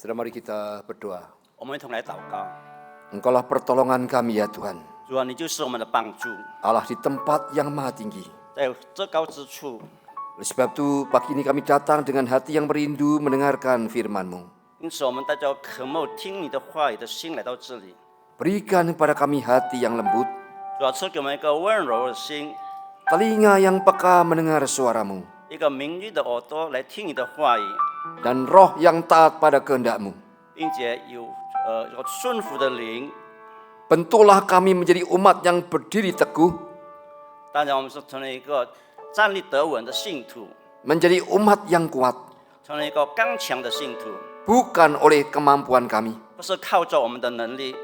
Saudara, mari kita berdoa. 我们一同来祷告。 Engkaulah pertolongan kami ya Tuhan. 主啊，你就是我们的帮助， Allah di tempat yang maha tinggi. 在至高之处。 Oleh sebab itu pagi ini kami datang dengan hati yang merindu mendengarkan firman-Mu. 因此，我们大家渴慕听你的话语的心来到这里。 Berikan kepada kami hati yang lembut, 主啊，赐给我们一个温柔的心， telinga yang peka mendengar suara-Mu, 一个敏锐的耳朵来听你的话语， dan roh yang taat pada kehendak-Mu. 并且有顺服的灵。 Bentuklah kami menjadi umat yang berdiri teguh, 当然，我们是成为一个站立得稳的信徒， menjadi umat yang kuat, 成为一个刚强的信徒， bukan oleh kemampuan kami, 不是靠着我们的能力，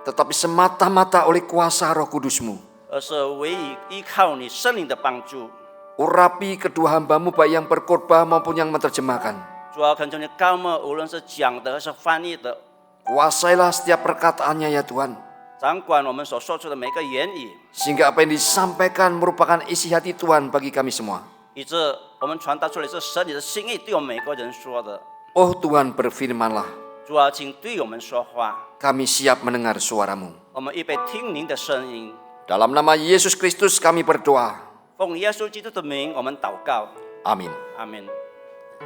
tetapi semata-mata oleh kuasa Roh Kudus-Mu. 而是唯一依靠你圣灵的帮助。 Urapi kedua hamba-Mu baik yang berkhotbah maupun yang menerjemahkan. 主啊，恳求你高莫，无论是讲的还是翻译的， Kuasailah setiap perkataannya ya Tuhan, 掌管我们所说出的每个言语， sehingga apa yang disampaikan merupakan isi hati Tuhan bagi kami semua. 以致我们传达出来是神你的心意对我们每个人说的。 Oh Tuhan, berfirmanlah, 主啊，请对我们说话， kami siap mendengar suara-Mu. 我们预备听您的声音。 Dalam nama Yesus Kristus kami berdoa. 奉耶稣基督的名，我们祷告， Amin. 阿门。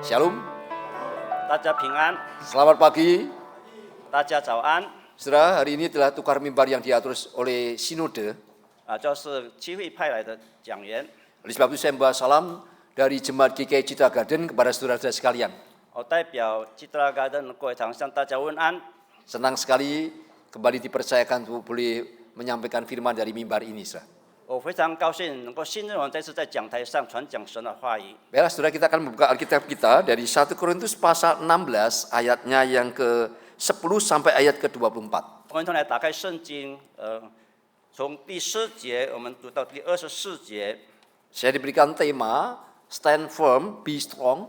Shalom, 大家平安， selamat pagi. 大家早安。 Saudara, hari ini telah tukar mimbar yang diatur oleh Sinode. 这是区会派来的讲员。 Oleh sebab itu saya membawa salam dari Jemaat GKI Citra Garden kepada saudara-saudara sekalian. 我代表基督教的各位堂向大家问安。 Senang sekali kembali dipercayakan untuk boleh menyampaikan firman dari mimbar ini, saudara. 我非常高兴能够信任我再次在讲台上传讲神的话语。 Baiklah, saudara, kita akan membuka Alkitab kita dari 1 Korintus pasal 16 ayatnya yang ke-10 sampai ayat ke-24. 我们一同来打开圣经，从第4节我们读到第24节。 Saya diberikan tema Stand Firm, Be Strong,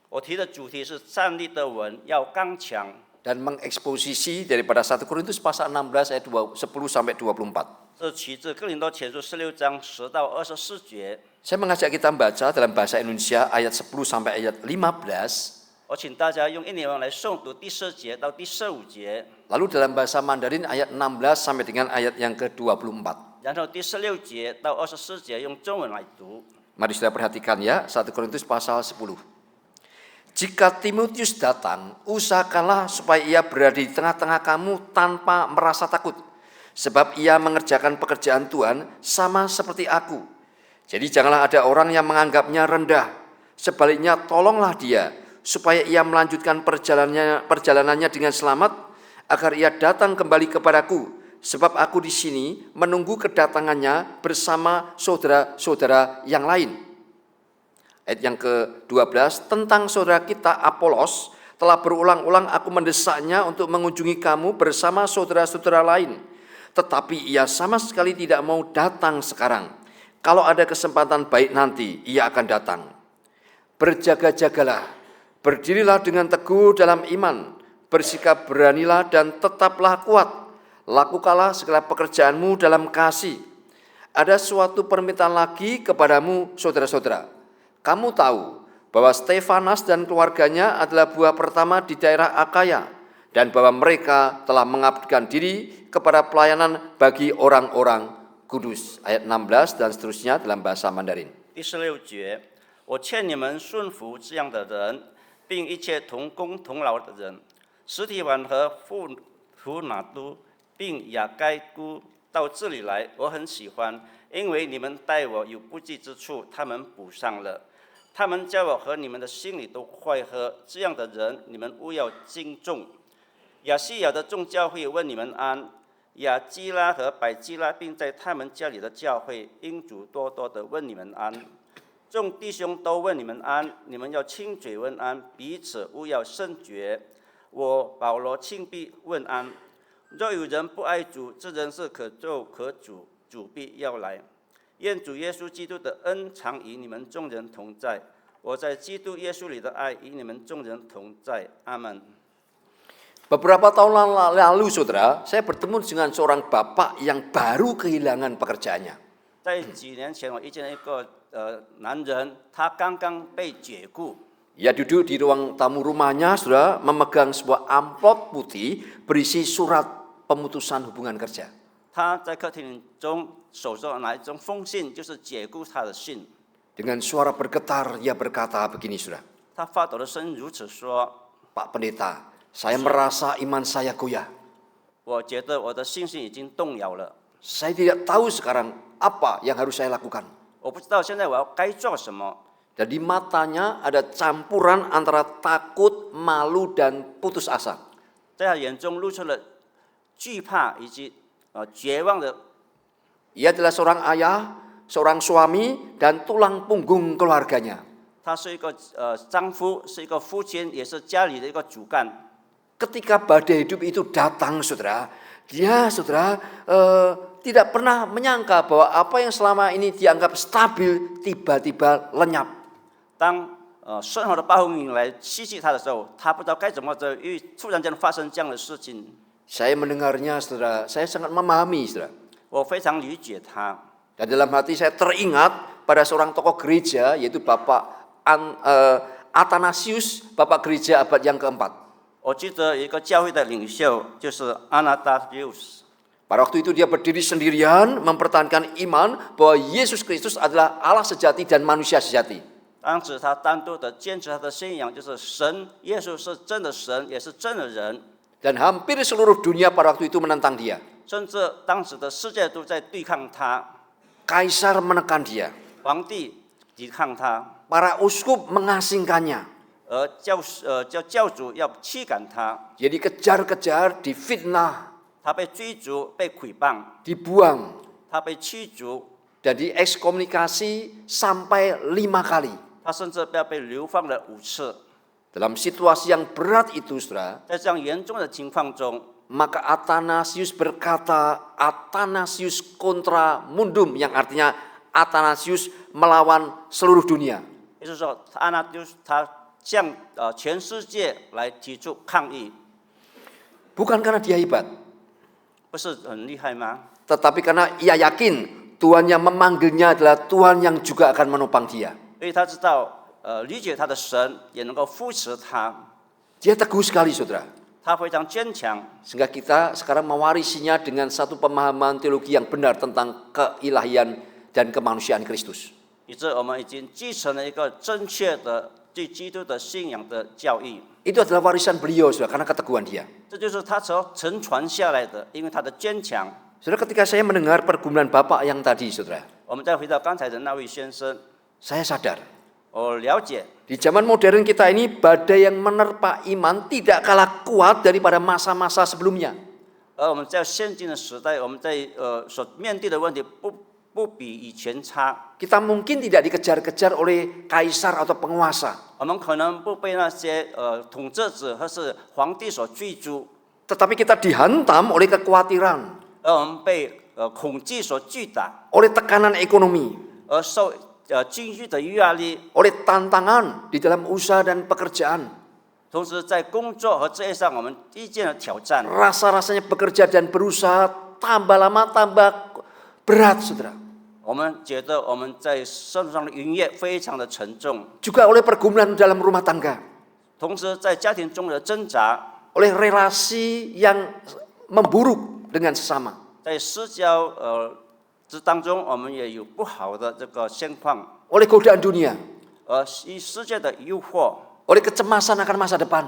我提的主题是站立得稳，要刚强。 dan mengeksposisi daripada 1 Korintus pasal 16 ayat 10 sampai 24. 这取自哥林多前书16章10到24节。 Saya mengajak kita membaca dalam bahasa Indonesia ayat 10 sampai ayat 15. 我请大家用印尼文来诵读第4节到第15节， Lalu dalam bahasa Mandarin ayat 16 sampai dengan ayat yang ke-24. 然后第16节到24节用中文来读。 Mari saudara perhatikan ya, 1 Korintus pasal 10. Jika Timotius datang, usahakanlah supaya ia berada di tengah-tengah kamu tanpa merasa takut. Sebab ia mengerjakan pekerjaan Tuhan sama seperti aku. Jadi janganlah ada orang yang menganggapnya rendah. Sebaliknya tolonglah dia, supaya ia melanjutkan perjalanannya dengan selamat, agar ia datang kembali kepadaku. Sebab aku di sini menunggu kedatangannya bersama saudara-saudara yang lain. Ayat yang ke-12, tentang saudara kita Apolos, telah berulang-ulang aku mendesaknya untuk mengunjungi kamu bersama saudara-saudara lain. Tetapi ia sama sekali tidak mau datang sekarang. Kalau ada kesempatan baik nanti, ia akan datang. Berjaga-jagalah, berdirilah dengan teguh dalam iman, bersikap beranilah dan tetaplah kuat. Lakukanlah segala pekerjaanmu dalam kasih. Ada suatu permintaan lagi kepadamu, saudara-saudara. Kamu tahu bahwa Stefanas dan keluarganya adalah buah pertama di daerah Akaya, dan bahwa mereka telah mengabdikan diri kepada pelayanan bagi orang-orang kudus. Ayat 16 dan seterusnya dalam bahasa Mandarin. 第16节，我劝你们顺服这样的人，并一切同工同劳的人。实体晚和富图拿都并雅该姑到这里来，我很喜欢，因为你们待我有不济之处，他们补上了。他们叫我和你们的心里都快乐，这样的人你们务要敬重。亚细亚的众教会问你们安，亚基拉和百基拉，并在他们家里的教会，因主多多的问你们安。众弟兄都问你们安，你们要亲嘴问安，彼此务要圣洁。我保罗亲笔问安。若有人不爱主，这人是可咒可诅，主必要来。愿主耶稣基督的恩常与你们众人同在。我在基督耶稣里的爱与你们众人同在。阿门。 Beberapa tahun lalu, saudara, saya bertemu dengan seorang bapak yang baru kehilangan pekerjaannya. 在几年前，我遇见一个男人，他刚刚被解雇。Ia duduk di ruang tamu rumahnya, saudara, memegang sebuah amplop putih berisi surat pemutusan hubungan kerja. 他在客厅中手中拿一封封信，就是解雇他的信。 Dengan suara bergetar, ia berkata begini, saudara. 他发抖的声如此说 Pak Pendeta, saya merasa iman saya goyah. 我觉得我的信心已经动摇了， Saya tidak tahu sekarang apa yang harus saya lakukan. 我不知道现在我要该做什么。 Dan di matanya ada campuran antara takut, malu, dan putus asa. 在他眼中露出了惧怕以及绝望的。 Ia adalah seorang ayah, seorang suami, dan tulang punggung keluarganya. 他是一个丈夫，是一个父亲，也是家里的一个主干。 Ketika badai hidup itu datang, saudara, dia, saudara, tidak pernah menyangka bahwa apa yang selama ini dianggap stabil tiba-tiba lenyap. 当生活的暴风雨来袭击他的时候，他不知道该怎么做，因为突然间发生这样的事情。 Saya mendengarnya, saudara, saya sangat memahami, saudara. 我非常理解他。 Dan dalam hati saya teringat pada seorang tokoh gereja, yaitu Bapak Athanasius, Bapak gereja abad yang keempat. 我记得一个教会的领袖就是阿纳达修斯。 Pada waktu itu dia berdiri sendirian, mempertahankan iman bahwa Yesus Kristus adalah Allah sejati dan manusia sejati. 当时他单独的坚持他的信仰，就是神，耶稣是真的神，也是真的人。 Dan hampir seluruh dunia pada waktu itu menentang dia. 甚至当时的世界都在对抗他， Kaisar menekan dia. 皇帝抵抗他， Para uskup mengasingkannya. 而教主要驱赶他， Dia dikejar-kejar, difitnah, 他被追逐、被诽谤， dibuang, 他被驱逐， dan diekskomunikasi sampai 5 kali. 他甚至被流放了5次。 Dalam situasi yang berat itu, saudara, 在这样严重的情况中， maka Athanasius berkata, Athanasius contra mundum, yang artinya Athanasius melawan seluruh dunia. 也就是说，阿纳丢他向全世界来提出抗议， Bukan karena dia hebat, 不是很厉害吗？ tetapi karena ia yakin Tuhan yang memanggilnya adalah Tuhan yang juga akan menopang dia. 因为他知道，理解他的神也能够扶持他， Dia teguh sekali, saudara. 他非常坚强。 Sehingga kita sekarang mewarisinya dengan satu pemahaman teologi yang benar tentang keilahian dan kemanusiaan Kristus. 以致我们已经继承了一个正确的对基督的信仰的教义， Itu adalah warisan beliau, saudara, karena keteguhan dia. 这就是他所承传下来的，因为他的坚强。 Saudara, ketika saya mendengar pergumulan Bapak yang tadi, saudara, 我们再回到刚才的那位先生， saya sadar. 我了解， Di zaman modern kita ini, badai yang menerpa iman tidak kalah kuat daripada masa-masa sebelumnya. 而我们在现今的时代，我们在所面对的问题不比以前差。 Kita mungkin tidak dikejar-kejar oleh kaisar atau penguasa, 我们可能不被那些统治者或是皇帝所追逐， tetapi kita dihantam oleh kekhawatiran, 而我们被恐惧所拒打， oleh tekanan ekonomi, 而受经济的压力， oleh tantangan di dalam usaha dan pekerjaan. 同时在工作和职业上，我们遇见了挑战。 Rasa-rasanya bekerja dan berusaha tambah lama tambah berat, saudara. 我们觉得我们在生活上的营业非常的沉重， Juga oleh pergumulan dalam rumah tangga, 同时在家庭中的挣扎， oleh relasi yang memburuk dengan sesama. 在社交当中，我们也有不好的这个现况， Oleh godaan dunia, 与世界的诱惑， oleh kecemasan akan masa depan,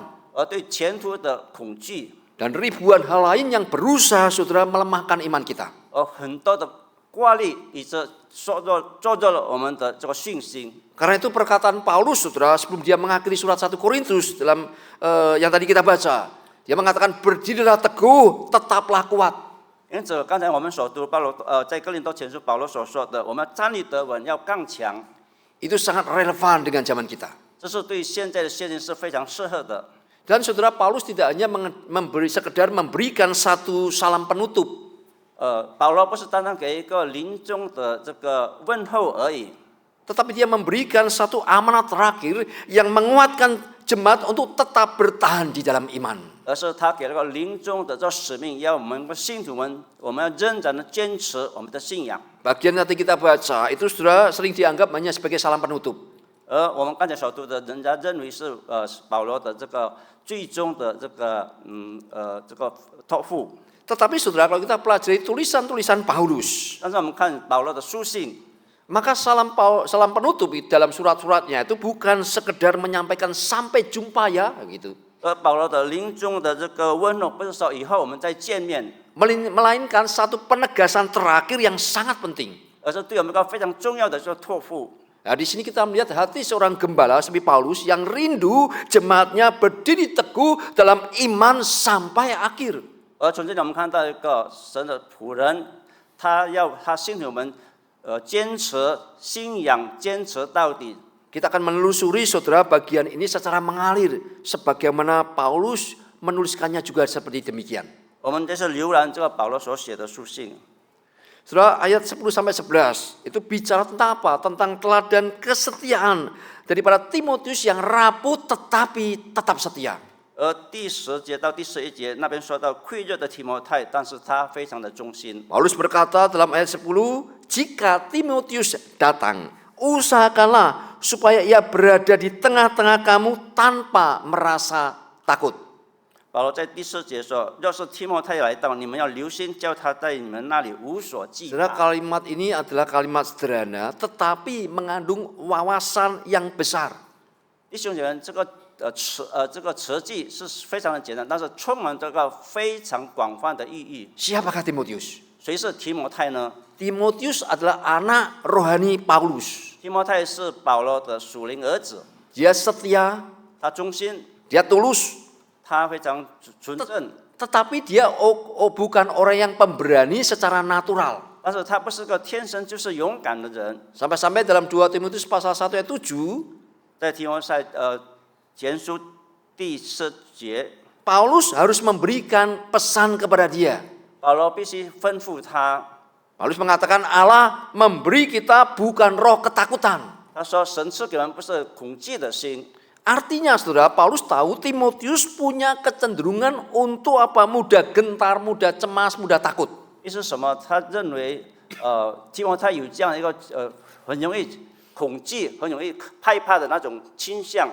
对前途的恐惧， dan ribuan hal lain yang berusaha, saudara, melemahkan iman kita. 很多的挂虑，以致削弱了我们的这个信心。 Karena itu perkataan Paulus, saudara, sebelum dia mengakhiri surat 1 Korintus dalam yang tadi kita baca, dia mengatakan, berdirilah teguh, tetaplah kuat. 因此，刚才我们所读保罗在哥林多前书保罗所说的，我们站立得稳，要刚强， Itu sangat relevan dengan zaman kita. 这是对现在的现今是非常适合的。 Dan saudara, Paulus tidak hanya sekedar memberikan satu salam penutup, 保罗不是单单给一个临终的这个问候而已， tetapi dia memberikan satu amanat terakhir yang menguatkan jemaat untuk tetap bertahan di dalam iman. 而是他给了个临终的这使命，要我们信徒们，我们要认真的坚持我们的信仰。 Bagian nanti kita baca itu saudara sering dianggap hanya sebagai salam penutup. 而我们刚才所读的，人家认为是保罗的这个最终的这个托付。 Tetapi saudara, kalau kita pelajari tulisan-tulisan Paulus, 但是我们看保罗的书信， maka salam penutup di dalam surat-suratnya itu bukan sekedar menyampaikan sampai jumpa ya, gitu. 而保罗的临终的这个问候，不是说以后我们再见面， Melainkan satu penegasan terakhir yang sangat penting. 而是对我们一个非常重要的这个托付。 Nah, di sini kita melihat hati seorang gembala seperti Paulus yang rindu jemaatnya berdiri teguh dalam iman sampai akhir. 而从这里我们看到一个神的仆人，他信徒们坚持信仰，坚持到底。 Kita akan menelusuri saudara bagian ini secara mengalir, sebagaimana Paulus menuliskannya juga seperti demikian. 我们这是浏览这个保罗所写的书信。 Saudara, ayat 10 sampai 11 itu bicara tentang apa? Tentang teladan kesetiaan daripada Timotius yang rapuh tetapi tetap setia. 而第10节到第11节那边说到溃弱的提摩太，但是他非常的忠心。 Paulus berkata dalam ayat 10, jika Timotius datang, usahakanlah supaya ia berada di tengah-tengah kamu tanpa merasa takut. 保罗在第4节说：“要是提摩太来到，你们要留心，叫他在你们那里无所惧 Saudara, 怕。” kalimat ini adalah kalimat sederhana tetapi mengandung wawasan yang besar. 弟兄姐妹，这个词句是非常的简单，但是充满这个非常广泛的意义。 Siapakah Timotius? 谁是提摩太呢？ Timotius adalah anak rohani Paulus. 提摩太是保罗的属灵儿子， Dia setia, 他忠心， dia tulus, 他非常纯正， tetapi dia bukan orang yang pemberani secara natural. 但是他不是个天生就是勇敢的人。 Sampai-sampai dalam 2 Timotius pasal 1 ayat 7, 在提摩太前书第4节， Paulus harus memberikan pesan kepada dia. 保罗必须吩咐他， Paulus mengatakan Allah memberi kita bukan roh ketakutan. 他说神赐给我们不是恐惧的心。 Artinya saudara, Paulus tahu Timotius punya kecenderungan untuk apa? Mudah gentar, mudah cemas, mudah takut. 意思是什么？他认为提摩太有这样一个很容易恐惧、很容易害怕的那种倾向。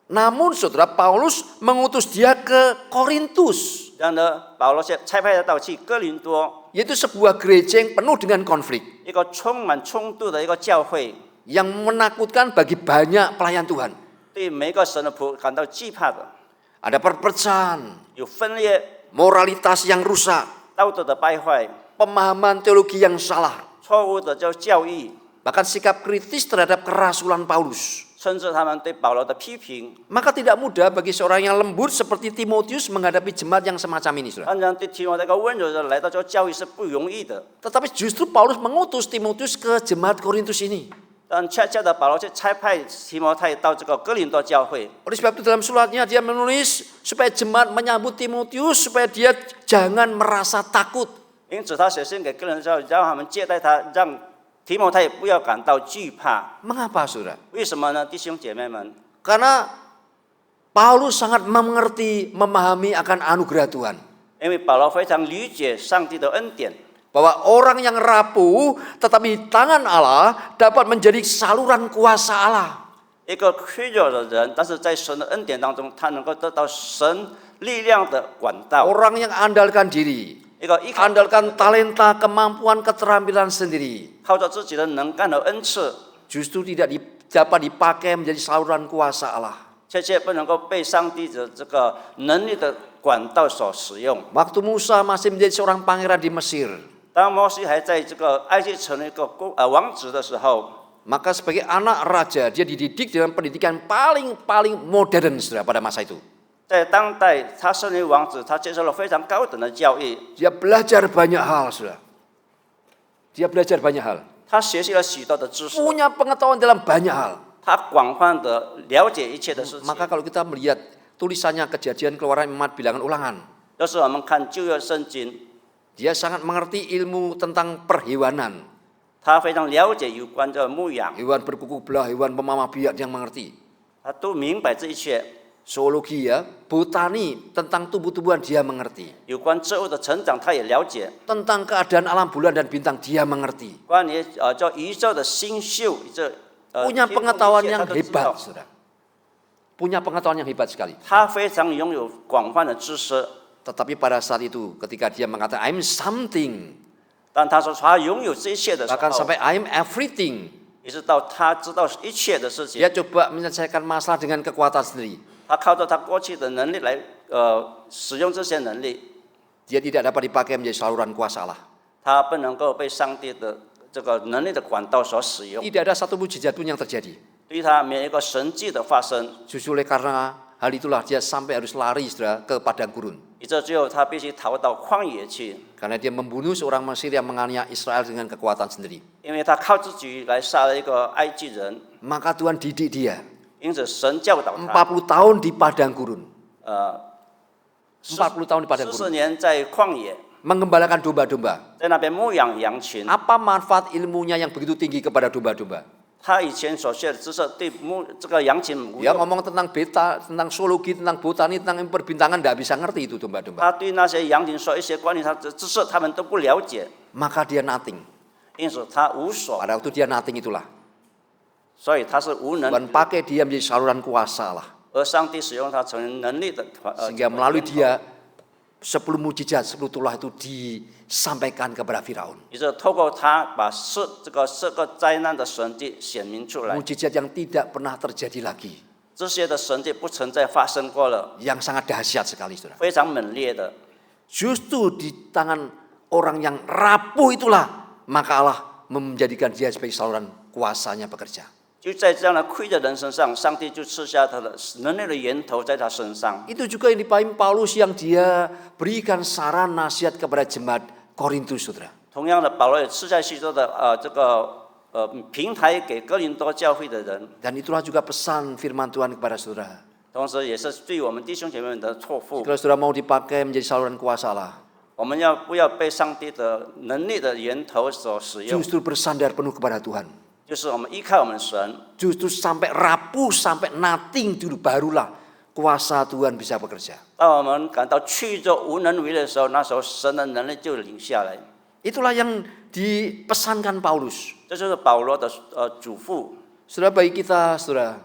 Namun saudara, Paulus mengutus dia ke Korintus, 然而保罗差派他到去哥林多， yaitu sebuah gereja yang penuh dengan konflik, 一个充满冲突的一个教会， yang menakutkan bagi banyak pelayan Tuhan. 对每个神的仆感到惧怕的， Ada perpecahan, 有分裂、 moralitas yang rusak, 道德的败坏、 pemahaman teologi yang salah, 错误的教义， bahkan sikap kritis terhadap kerasulan Paulus. 甚至他们对保罗的批评， Maka tidak mudah bagi seorang yang lembut seperti Timotius menghadapi jemaat yang semacam ini, saudara. 当然对提摩太一个温柔的来到这个教会是不容易的。 Tetapi justru Paulus mengutus Timotius ke jemaat Korintus ini. 但恰恰的保罗却差派提摩太到这个哥林多教会。 Oleh sebab itu dalam suratnya dia menulis supaya jemaat menyambut Timotius supaya dia jangan merasa takut. 因此他写信给哥林多教会，让他们接待他，让提摩太不要感到惧怕。 Mengapa, saudara? 为什么呢，弟兄姐妹们？ Karena Paulus sangat mengerti, memahami akan anugerah Tuhan. 因为保罗非常理解上帝的恩典， Bahwa orang yang rapuh tetapi di tangan Allah dapat menjadi saluran kuasa Allah. 一个脆弱的人，但是在神的恩典当中，他能够得到神力量的管道。 Orang yang andalkan diri, 一个依靠 andalkan talenta, kemampuan, keterampilan sendiri, 靠着自己的能干和恩赐， justru tidak dapat dipakai menjadi saluran kuasa Allah. 却不能够被上帝的这个能力的管道所使用。 Waktu Musa masih menjadi seorang pangeran di Mesir, 当摩西还在这个埃及成为一个王子的时候， maka sebagai anak raja dia dididik dengan pendidikan paling modern, saudara, pada masa itu. 在当代他身为王子，他接受了非常高等的教育， Dia belajar banyak hal, saudara. Dia belajar banyak hal. 他学习了许多的知识， Punya pengetahuan dalam banyak hal. 他广泛的了解一切的事情。 Maka kalau kita melihat tulisannya Kejadian, Keluaran, Imamat, Bilangan, Ulangan, 要是我们看旧约圣经， dia sangat mengerti ilmu tentang perhewanan. 他非常了解有关这牧养， Hewan berkuku belah, hewan pemamah biak dia mengerti. 他都明白这一切。 Zoologi ya, botani tentang tumbuh-tumbuhan dia mengerti. 有关植物的成长，他也了解； Tentang keadaan alam bulan dan bintang dia mengerti. 关于叫宇宙的星宿，这 punya pengetahuan yang hebat, saudara. Punya pengetahuan yang hebat sekali. 他非常拥有广泛的知识， Tetapi pada saat itu ketika dia mengatakan I'm something, 但他说他拥有这一切的时 bahkan 候， sampai I'm everything, 一直到他知道一切的事情， dia coba menyelesaikan masalah dengan kekuatan sendiri. 他靠着他过去的能力来使用这些能力， Dia tidak dapat dipakai menjadi saluran kuasa Allah. 他不能够被上帝的这个能力的管道所使用， Tidak ada satu mujizat pun yang terjadi. 对他没有一个神迹的发生， Justru oleh karena hal itulah dia sampai harus lari, saudara, ke padang gurun. 以致最后他必须逃到旷野去， Karena dia membunuh seorang Mesir yang menganiaya Israel dengan kekuatan sendiri. 因为他靠自己来杀了一个埃及人， Maka Tuhan didik dia 因此神教导他， 40 tahun di padang gurun. 40 tahun di padang 40 gurun. 年在旷野， Mengembalakan domba-domba. 在那边牧养羊群。 Apa manfaat ilmunya yang begitu tinggi kepada domba-domba? 他以前所学的知识对这个羊群无 Dia 用， ngomong tentang beta, tentang zoologi, tentang botani, tentang perbintangan, tidak bisa ngerti itu domba-domba. 他对那些羊群说一些关于他的知识，他们都不了解， Maka dia nothing. 因此他无所， Pada waktu dia nothing itulah 所以他是无能。 Tuhan pakai dia menjadi saluran kuasa Allah. 而上帝使用他成为能力的 Sehingga melalui dia 10 mujizat, 10 tulah itu disampaikan kepada Firaun. 也就是透过他把这个灾难的神迹显明出来， Mujizat yang tidak pernah terjadi lagi. 这些的神迹不曾再发生过了， Yang sangat dahsyat sekali, saudara. 非常猛烈的。 Justru di tangan orang yang rapuh itulah, maka Allah menjadikan dia sebagai saluran kuasanya bekerja. 就在这样的亏的人身上，上帝就赐下他的能力的源头在他身上。 Itu juga yang dipahami Paulus yang dia berikan saran nasihat kepada jemaat Korintus, saudara. 同样的，保罗也赐下许多的平台给哥林多教会的人， Dan itulah juga pesan firman Tuhan kepada saudara. 同时也是对我们弟兄姐妹们的托付。 Kalau saudara mau dipakai menjadi saluran kuasa Allah, 我们不要被上帝的能力的源头所使用， justru bersandar penuh kepada Tuhan. 就是我们依靠我们的神， Justru sampai rapuh, sampai nothing dulu barulah kuasa Tuhan bisa bekerja. 当我们感到去就无能为力的时候，那时候神的能力就临下来。 Itulah yang dipesankan Paulus. 这就是保罗的嘱咐， Saudara, bagi kita, saudara,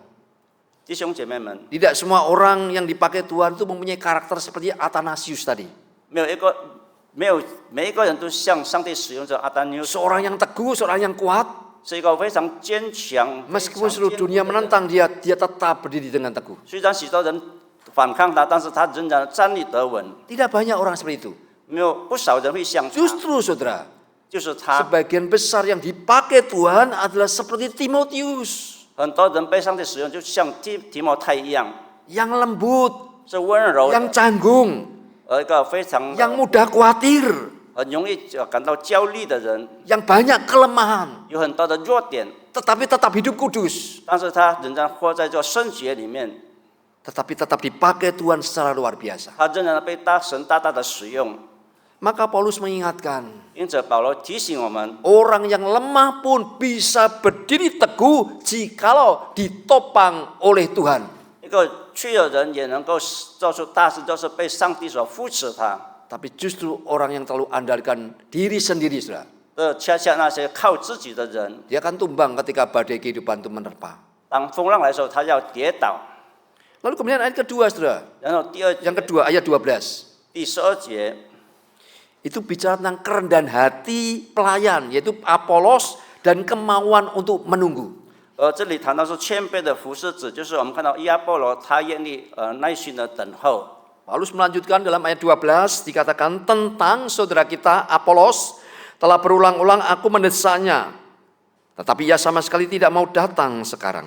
弟兄姐妹们， tidak semua orang yang dipakai Tuhan itu mempunyai karakter seperti Athanasius tadi. 没有每一个人都像上帝使用着阿丹纽斯， Seorang yang teguh, seorang yang kuat, 是一个非常坚强。 meskipun seluruh dunia menentang dia, dia tetap berdiri dengan teguh. 虽然许多人反抗他，但是他仍然站立得稳。 Tidak banyak orang seperti itu. 没有不少人会像他， Justru, saudara, 就是他。 sebagian besar yang dipakai Tuhan adalah seperti Timotius, 很多人被上帝使用，就像提摩太一样， yang lembut, 是温柔 yang 的， canggung, 而一个非常 yang mudah khawatir, 很容易感到焦虑的人， yang banyak kelemahan, 有很多的弱点， tetapi tetap hidup kudus, 但是他仍然活在这圣洁里面， tetapi tetap dipakai Tuhan secara luar biasa. 他仍然被神大大的使用。 Maka Paulus mengingatkan, 因此保罗提醒我们， orang yang lemah pun bisa berdiri teguh jikalau ditopang oleh Tuhan. 一个脆弱人也能够做出大事，就是被上帝所扶持他。 Tapi justru orang yang terlalu andalkan diri sendiri, saudara, 恰恰那些靠自己的人， dia akan tumbang ketika badai kehidupan itu menerpa. 当风浪来的时候，他要跌倒。 Lalu kemudian ayat kedua, saudara, 然后yang kedua ayat 12. 第12节， Itu bicara tentang kerendahan hati pelayan, yaitu Apolos dan kemauan untuk menunggu. 这里谈到是谦卑的服侍者，就是我们看到亚波罗他愿意耐心的等候。 Paulus melanjutkan dalam ayat 12 dikatakan tentang saudara kita Apolos, telah berulang-ulang aku mendesaknya, tetapi ia sama sekali tidak mau datang sekarang.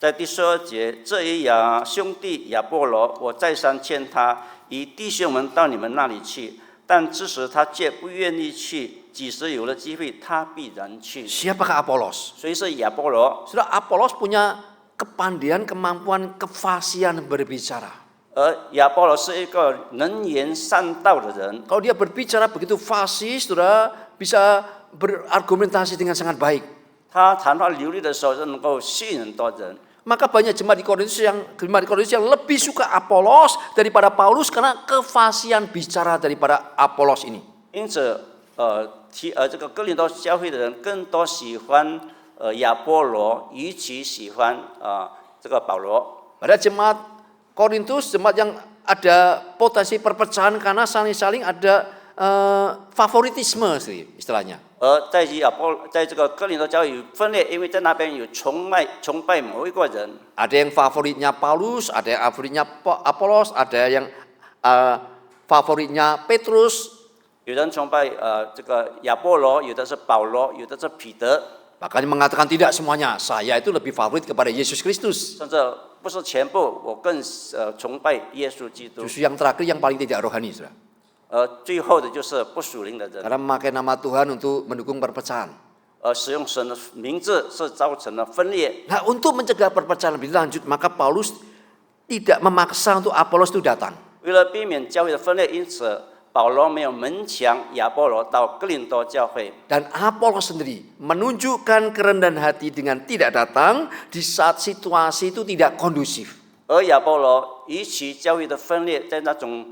在第12节，这一兄弟亚波罗，我再三劝他，以弟兄们到你们那里去，但这时他却不愿意去。几时有了机会，他必然去。 Siapakah Apolos? 所以是亚波罗， Saudara, Apolos punya kepandaian, kemampuan, kefasihan berbicara. 而亚波罗是一个能言善道的人。 Kalau dia berbicara begitu fasih, saudara, bisa berargumentasi dengan sangat baik. 他谈话流利的时候，就能够吸引很多人。 Maka banyak jemaat di Korintus yang lebih suka Apolos daripada Paulus karena kefasihan bicara daripada Apolos ini. 因此，这个哥林多教会的人更多喜欢亚波罗与其喜欢这个保罗。 Pada jemaat Korintus, jemaat yang ada potensi perpecahan karena saling ada favoritisme sih istilahnya. 而在这个哥林多教会有分裂，因为在那边有崇拜某一个人。 Ada yang favoritnya Paulus, ada yang favoritnya Apolos, ada yang favoritnya Petrus. 有人崇拜这个亚波罗，有的是保罗，有的是彼得。 Makanya mengatakan tidak semuanya, saya itu lebih favorit kepada Yesus Kristus. 甚至不是全部，我更崇拜耶稣基督。 Justru yang terakhir yang paling tidak rohani, saudara. 最后的就是不属灵的人， Karena memakai nama Tuhan untuk mendukung perpecahan. 使用神的名字是造成了分裂。 Nah, untuk mencegah perpecahan lebih lanjut, maka Paulus tidak memaksa untuk Apolos itu datang. 为了避免教会的分裂，因此保罗没有勉强亚波罗到哥林多教会。 Dan Apolos sendiri menunjukkan kerendahan hati dengan tidak datang di saat situasi itu tidak kondusif. 而亚波罗与其教会的分裂，在那种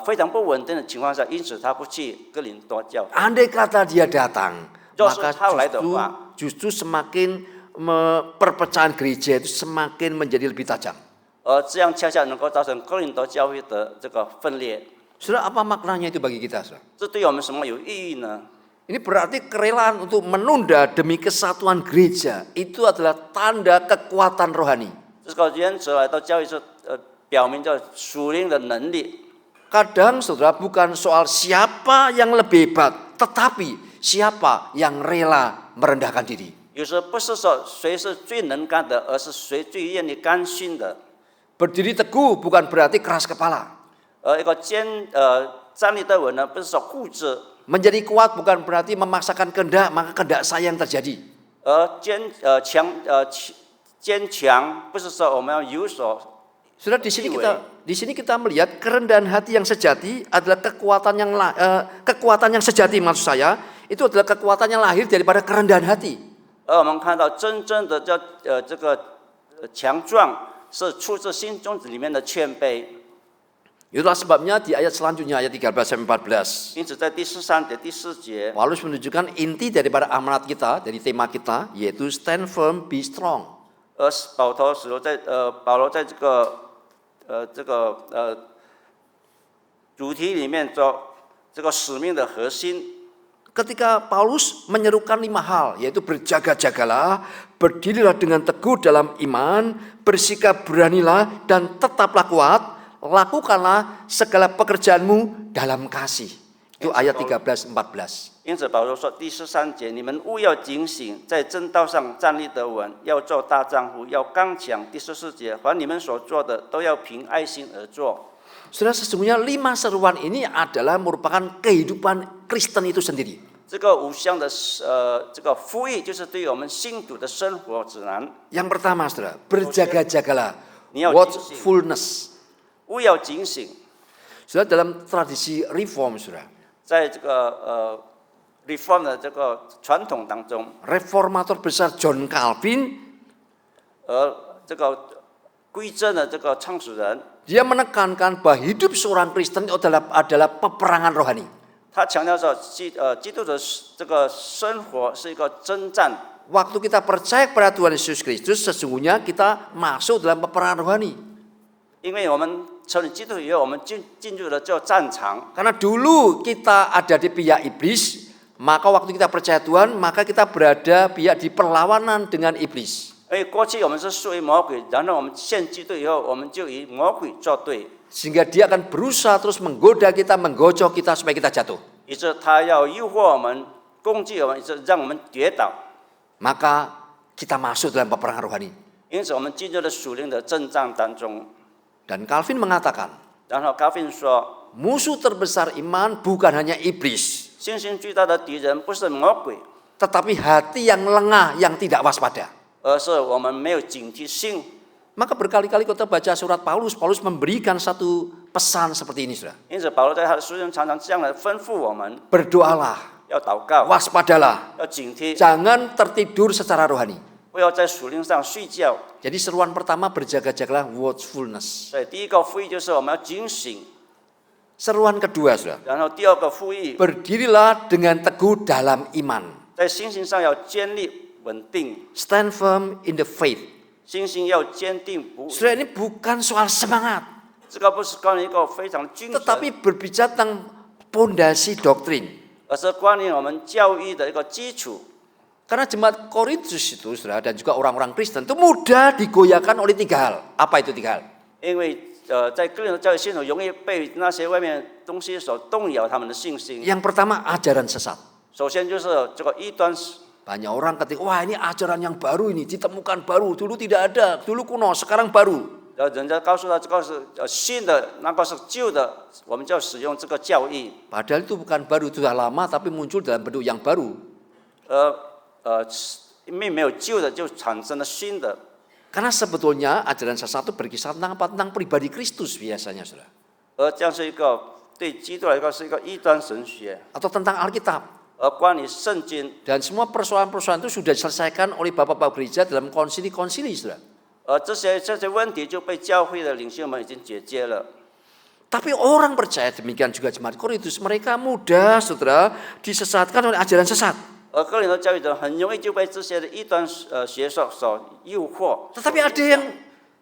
非常不稳定的情况下，因此他不去哥林多教会。 Andai kata dia datang, Justru maka hal lain itu, Pak. justru semakin perpecahan gereja itu semakin menjadi lebih tajam. 这样恰恰能够造成哥林多教会的这个分裂。 Saudara, apa maknanya itu bagi kita, saudara? 这对我们什么有意义呢？ Ini berarti kerelaan untuk menunda demi kesatuan gereja itu adalah tanda kekuatan rohani. 这个原则来到教会是表明着属灵的能力。 Kadang saudara bukan soal siapa yang lebih hebat, tetapi siapa yang rela merendahkan diri. 有时不是说谁是最能干的，而是谁最愿意甘心的。 Berdiri teguh bukan berarti keras kepala. 一个站立的稳呢，不是说固执， Menjadi kuat bukan berarti memaksakan kehendak, maka kehendak saya yang terjadi. 坚强不是说我们要有所。 Saudara, di sini kita melihat kerendahan hati yang sejati adalah kekuatan yang sejati, maksud saya itu adalah kekuatan yang lahir daripada kerendahan hati. 而我们看到真正的这个强壮是出自心中里面的谦卑。 Itulah sebabnya di ayat selanjutnya, ayat 13-14. 因此在第13节、第4节， Paulus menunjukkan inti daripada amanat kita, dari tema kita, yaitu stand firm, be strong. 保罗在这个主题里面做这个使命的核心。 Ketika Paulus menyerukan 5 hal, yaitu berjaga-jagalah, berdirilah dengan teguh dalam iman, bersikap beranilah, dan tetaplah kuat, lakukanlah segala pekerjaanmu dalam kasih. Itu ayat 13-14. 因此保罗说第13节，你们务要警醒，在真道上站立得稳，要做大丈夫，要刚强。第14节，凡你们所做的，都要凭爱心而做。 Saudara, sesungguhnya 5 seruan ini adalah merupakan kehidupan Kristen itu sendiri. 这个5项的这个呼吁，就是对我们信徒的生活指南。 Yang pertama, saudara, berjaga-jagalah, 你要警醒， watchfulness. 务要警醒。 Saudara, dalam tradisi reform, saudara, 在这个reform 的这个传统当中， reformator besar John Calvin, 这个归正的这个创始人， dia menekankan bahwa hidup seorang Kristen itu adalah peperangan rohani. 他强调说，基督的这个生活是一个征战。 Waktu kita percaya kepada Tuhan Yesus Kristus, sesungguhnya kita masuk dalam peperangan rohani. 因为我们成了基督以后，我们进入了这战场。 Karena dulu kita ada di pihak iblis, maka waktu kita percaya Tuhan, maka kita berada pihak di perlawanan dengan iblis. 因为过去我们是属于魔鬼，然后我们信基督以后，我们就与魔鬼作对。 Sehingga dia akan berusaha terus menggoda kita, menggocok kita supaya kita jatuh. 以致他要诱惑我们、攻击我们，以致让我们跌倒。 Maka kita masuk dalam peperangan rohani. 因此，我们进入了属灵的征战当中。 Dan Calvin mengatakan, 然后高芬说， musuh terbesar iman bukan hanya iblis, 信心最大的敌人不是魔鬼， tetapi hati yang lengah, yang tidak waspada. 而是我们没有警惕性。 Maka berkali-kali kita baca surat Paulus, Paulus memberikan satu pesan seperti ini, saudara. 因此，保罗在他的书中常常这样来吩咐我们： Berdoalah, 要祷告， waspadalah, 要警惕， jangan tertidur secara rohani. 不要在属灵上睡觉。 Jadi seruan pertama berjaga-jagalah, watchfulness. 所以第一个呼吁就是我们要警醒， Seruan kedua, saudara, 然后第二个呼吁， berdirilah dengan teguh dalam iman. 在信心上要坚立稳定， stand firm in the faith. 信心要坚定不移。 Saudara, ini bukan soal semangat, 这个不是关于一个非常精神， tetapi berbicara tentang pondasi doktrin. 而是关于我们教育的一个基础。 Karena jemaat Korintus itu, saudara, dan juga orang-orang Kristen itu mudah digoyahkan oleh 3 hal. Apa itu 3 hal? 因为在个人的教育系统容易被那些外面东西所动摇他们的信心。 Yang pertama, ajaran sesat. 首先就是这个异端， Banyak orang ketika, wah ini ajaran yang baru ini, ditemukan baru, dulu tidak ada, dulu kuno, sekarang baru. 人家告诉他这个是新的，那个是旧的，我们就要使用这个教义。 Padahal itu bukan baru, itu sudah lama tapi muncul dalam bentuk yang baru. 因为没有旧的，就产生了新的。 Karena sebetulnya ajaran sesat itu berkisar tentang apa? Tentang pribadi Kristus biasanya, saudara. 这样是一个对基督来说是一个异端神学， Atau tentang Alkitab. 而关于圣经， Dan semua persoalan-persoalan itu sudah diselesaikan oleh bapak-bapak gereja dalam konsili-konsili, saudara. 这些问题就被教会的领袖们已经解决了。 Tapi orang percaya demikian juga jemaat Korintus. Mereka mudah, saudara, disesatkan oleh ajaran sesat. 而个人的教育者很容易就被这些的异端学说所诱惑， Tetapi ada yang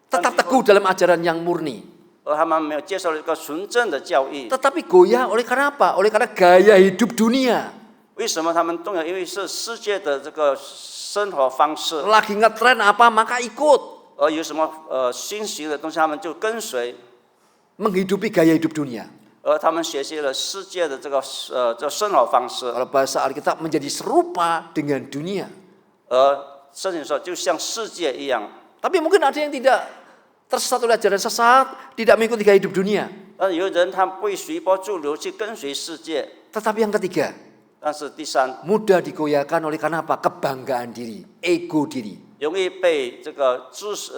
tetap teguh dalam ajaran yang murni. 而他们没有接受一个纯正的教义。 Tetapi goyah oleh karena apa? Oleh karena gaya hidup dunia. 为什么他们动摇？因为是世界的这个生活方式， Lagi ngetren apa maka ikut. 而有什么新型的东西，他们就跟随， Menghidupi gaya hidup dunia. 而他们学习了世界的这个生活方式。 Kalau bahasa Alkitab menjadi serupa dengan dunia. 而圣经说，就像世界一样。 Tapi mungkin ada yang tidak tersesat oleh ajaran sesat, tidak mengikuti gaya hidup dunia. 但有人他不会随波逐流去跟随世界。 Tetapi yang ketiga, 但是第三， mudah digoyahkan oleh karena apa? Kebanggaan diri, ego diri. 容易被这个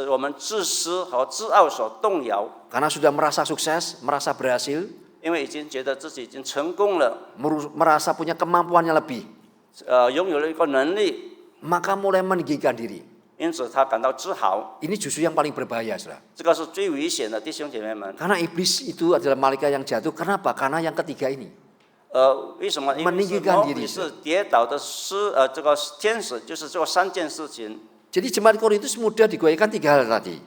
我们自私和自傲所动摇， Karena sudah merasa sukses, merasa berhasil, 因为已经觉得自己已经成功了， merasa punya kemampuan yang lebih, 拥有了一个能力， maka mulai meninggikan diri. 因此他感到自豪。 Ini justru yang paling berbahaya, saudara. 这个是最危险的，弟兄姐妹们。 Karena iblis itu adalah malaikat yang jatuh. Kenapa? Karena yang ketiga ini. 为什么？因为是 meninggikan 魔 diri 鬼是跌倒的这个天使，就是做3件事情。 Jadi jemaat Korintus mudah digoyahkan 3 hal tadi.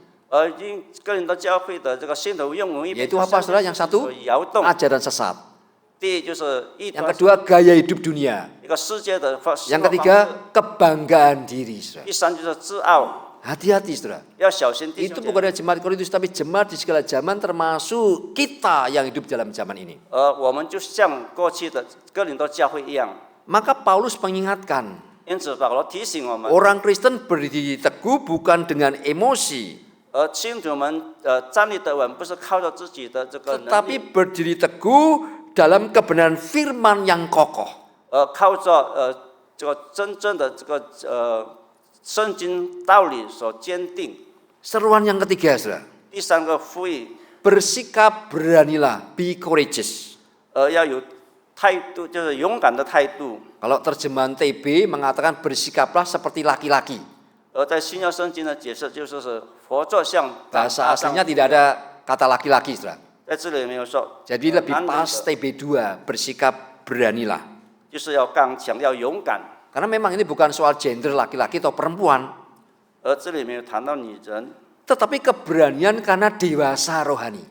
因个人的教会的这个信徒用容易被 Yaitu apa, saudara? Yang satu, 摇动。 ajaran sesat. 第一就是异 Yang 端， kedua, gaya hidup dunia. 一个世界的生活 Yang 方式。 ketiga, kebanggaan diri, saudara. 第三就是自傲， Hati-hati, saudara. 要小心弟兄 Itu 姐妹。 bukan hanya jemaat Korintus, tapi jemaat di segala zaman termasuk kita yang hidup dalam zaman ini. 我们就像过去的哥林多教会一样， Maka Paulus mengingatkan, 因此保罗提醒我们， orang Kristen berdiri teguh bukan dengan emosi, 信徒们站立得稳，不是靠着自己的这个能 tetapi 力， berdiri teguh dalam kebenaran firman yang kokoh. 靠着这个真正的这个圣经道理所坚定。 Seruan yang ketiga, saudara. 第三个呼吁， Bersikap beranilah, be courageous. 要有态度，就是勇敢的态度。 Kalau terjemahan TB mengatakan bersikaplah seperti laki-laki. 在新约圣经的解释就是活作像 Bahasa aslinya tidak ada kata laki-laki, saudara. 在这里没有说， Jadi lebih 男人的 pas TB2, bersikap beranilah. 就是要刚强，要勇敢。 Karena memang ini bukan soal gender laki-laki atau perempuan, 而这里没有谈到女人， tetapi keberanian karena dewasa rohani.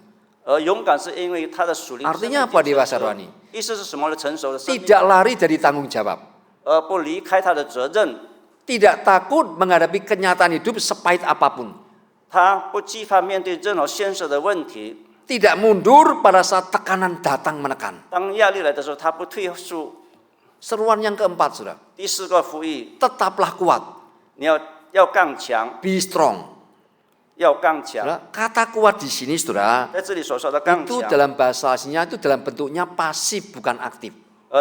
而勇敢是因为他的属灵生命 Artinya apa 已经 dewasa 成熟 rohani? 意思是什么呢？成熟的生命， Tidak lari dari tanggung jawab. 而不离开他的责任， Tidak takut menghadapi kenyataan hidup sepahit apapun. 他不惧怕面对任何现实的问题。 Tidak mundur pada saat tekanan datang menekan. 当压力来的时候，他不退缩。 Seruan yang keempat, saudara. 第四个呼吁， Tetaplah kuat, 你要刚强， be strong. 要刚强。 Saudara, kata kuat di sini, saudara, 在这里所说的刚 itu 强， dalam bahasa aslinya itu dalam bentuknya pasif bukan aktif.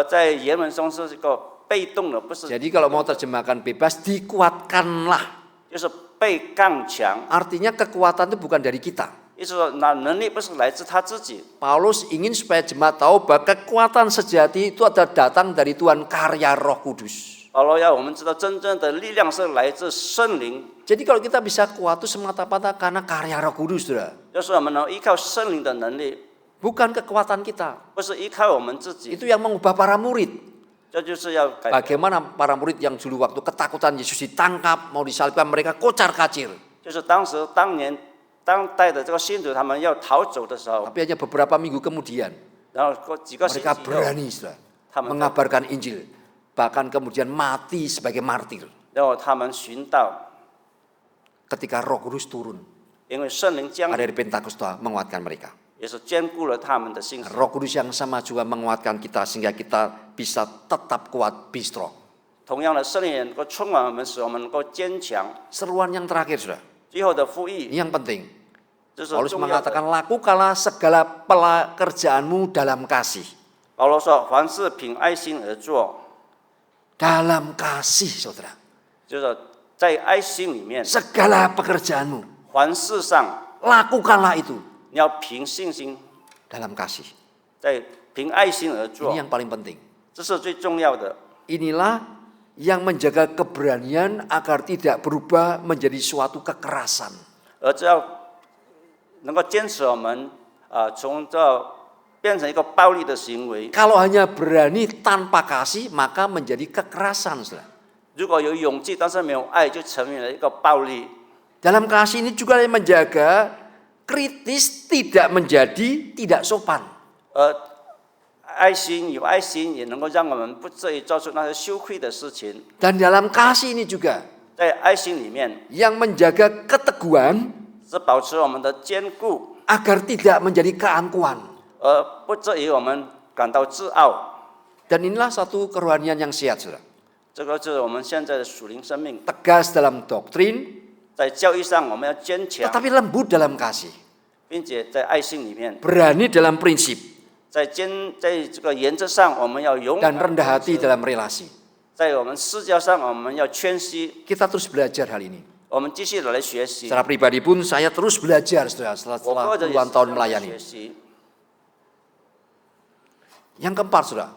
在原文中是一个被动的，不是， Jadi kalau mau terjemahkan bebas, dikuatkanlah. 就是被刚强。 Artinya kekuatan itu bukan dari kita. 意思说，那能力不是来自他自己。 Paulus ingin supaya jemaat tahu bahwa kekuatan sejati itu adalah datang dari Tuhan karya Roh Kudus. 保罗要我们知道，真正的力量是来自圣灵， Jadi kalau kita bisa kuat itu semata-mata karena karya Roh Kudus, saudara. 就是我们能依靠圣灵的能力， Bukan kekuatan kita. 不是依靠我们自己。 Itu yang mengubah para murid. 这就是要改变。 Bagaimana para murid yang dulu waktu ketakutan Yesus ditangkap, mau disalibkan, mereka kocar-kacir. 就是当年当代的这个信徒，他们要逃走的时候， Tapi hanya beberapa minggu kemudian 然后几个星期 mereka 后， berani sudah 他们 mengabarkan Injil, bahkan kemudian mati sebagai martir 然后他们寻到， ketika Roh Kudus turun 因为圣灵降 pada 临， hari Pentakosta menguatkan mereka. 也是坚固了他们的信心。 Roh Kudus yang sama juga menguatkan kita sehingga kita bisa tetap kuat, be strong. 同样的，圣灵也能够充满我们，使我们能够坚强。 Seruan yang terakhir sudah, 最后的呼吁 ini yang penting. 就是 Paulus 重要的。 mengatakan lakukanlah segala pekerjaanmu dalam kasih. 保罗说：“凡事凭爱心而做， Dalam kasih, saudara. 就是在爱心里面， Segala pekerjaanmu, 凡事上 lakukanlah itu 你要凭信心， dalam kasih. 在凭爱心而做 Ini，yang paling penting. 这是最重要的。 Inilah yang menjaga keberanian agar tidak berubah menjadi suatu kekerasan. 而只要能够坚持我们从这变成一个暴力的行为。 Kalau hanya berani tanpa kasih, maka menjadi kekerasan, saudara. 如果有勇气，但是没有爱，就成为了一个暴力。 Dalam kasih ini juga yang menjaga kritis tidak menjadi tidak sopan. 而爱心有爱心，也能够让我们不至于做出那些羞愧的事情。 Dan dalam kasih ini juga 在爱心里面， yang menjaga keteguhan 是保持我们的坚固， agar tidak menjadi keangkuhan. 而不至于我们感到自傲。 Dan inilah satu kerohanian yang sehat, saudara. 这个就是我们现在的属灵生命。 Tegas dalam doktrin, 在教育上，我们要坚强， tetapi lembut dalam kasih. 并且在爱心里面， Berani dalam prinsip 在这个原则上，我们要勇 dan 敢 rendah hati dalam relasi. 在我们私交上，我们要谦虚。 Kita terus belajar hal ini. 我们继续的来学习。 Secara pribadi pun saya terus belajar, saudara, 我 setelah 个人也 puluhan 是 tahun 这样的 melayani. 学习。 Yang keempat, saudara,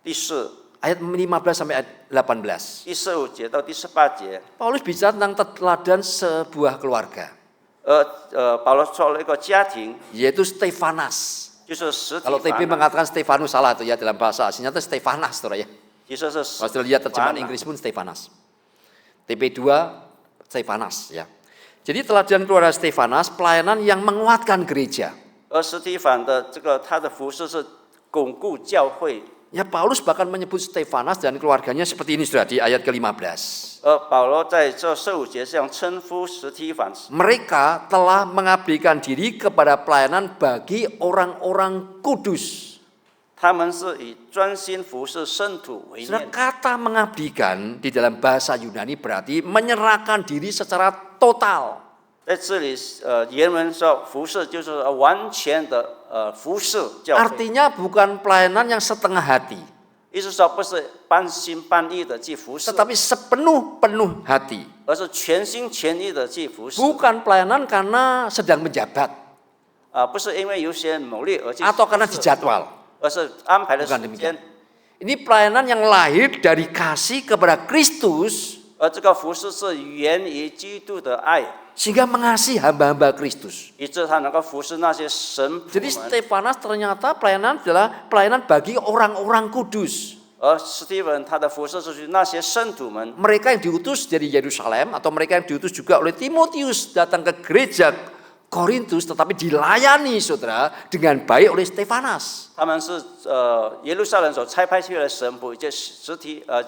第四、 ayat 15 sampai ayat 18. 第15节到第18节， Paulus bicara tentang teladan sebuah keluarga, 保罗说了一个家庭， yaitu Stefanas. 就是实体 Kalau TB 凡， mengatakan Stefanus salah itu ya dalam bahasa aslinya itu Stefanas, saudara ya. 其实是 Kalau sudah lihat terjemahan 凡 Inggris pun Stefanas. TP2 Stefanas ya. Jadi teladan keluarga Stefanas pelayanan yang menguatkan gereja. 而实体凡的这个他的服饰是巩固教会。 Ya Paulus bahkan menyebut Stefanas dan keluarganya seperti ini sudah di ayat ke-15. 而保罗在这15节上称呼实体凡， Mereka telah mengabdikan diri kepada pelayanan bagi orang-orang kudus. 他们是以专心服侍圣徒为 Saudara, 念。 kata mengabdikan di dalam bahasa Yunani berarti menyerahkan diri secara total. 在这里，原文说服侍就是完全的服侍教会， Artinya bukan pelayanan yang setengah hati, 意思说不是半心半意的去服侍， tetapi sepenuh-penuh hati. 而是全心全意的去服侍， Bukan pelayanan karena sedang menjabat 不是因为有些谋利而去 atau 服 karena 侍， dijadwal. 而是安排的 Bukan 时 demikian. 间。 Ini pelayanan yang lahir dari kasih kepada Kristus 而这个服侍是源于基督的爱， sehingga mengasihi hamba-hamba Kristus. 以致他能够服侍那些神仆 Jadi 们。 Stefanas ternyata pelayanan adalah pelayanan bagi orang-orang kudus. 而史蒂文他的服侍是那些圣徒们， Mereka yang diutus dari Yerusalem atau mereka yang diutus juga oleh Timotius datang ke gereja Korintus tetapi dilayani saudara dengan baik oleh Stefanas. 他们是耶路撒冷所差派去的神仆，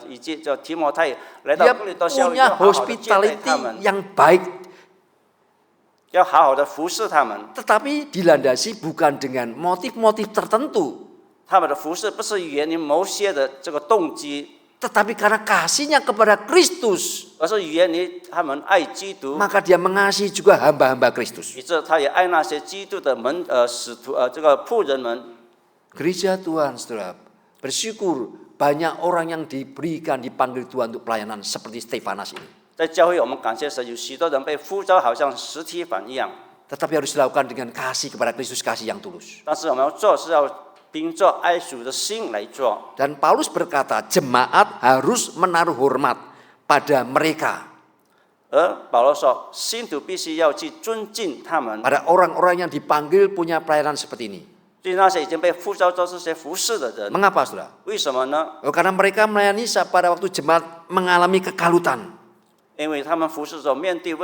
以及叫提摩太来到 Dia 哥林多教会， punya 要好好的接待 hospitality 他们， yang baik 要好好的服侍他们。 tetapi dilandasi bukan dengan motif-motif tertentu 他们的服侍不是源于某些的这个动机， tetapi karena kasihnya kepada Kristus 而是源于他们爱基督， maka dia mengasihi juga hamba-hamba Kristus. 以致他也爱那些基督的使徒这个仆人们。 Gereja Tuhan saudara bersyukur banyak orang yang diberikan dipanggil Tuhan untuk pelayanan seperti Stefanas ini. 在教会，我们感谢神，有许多人被呼召，好像实体凡一样。 Tetapi harus dilakukan dengan kasih kepada Kristus, kasih yang tulus. 但是我们要做，是要凭着爱主的心来做。 Dan Paulus berkata, jemaat harus menaruh hormat pada mereka, 而保罗说，信徒必须要去尊敬他们， pada orang-orang yang dipanggil punya pelayanan seperti ini. 对那些已经被呼召做这些服侍的人， Mengapa, saudara? 为什么呢？ Karena mereka melayani pada waktu jemaat mengalami kekalutan. 因为他们服侍的时候面对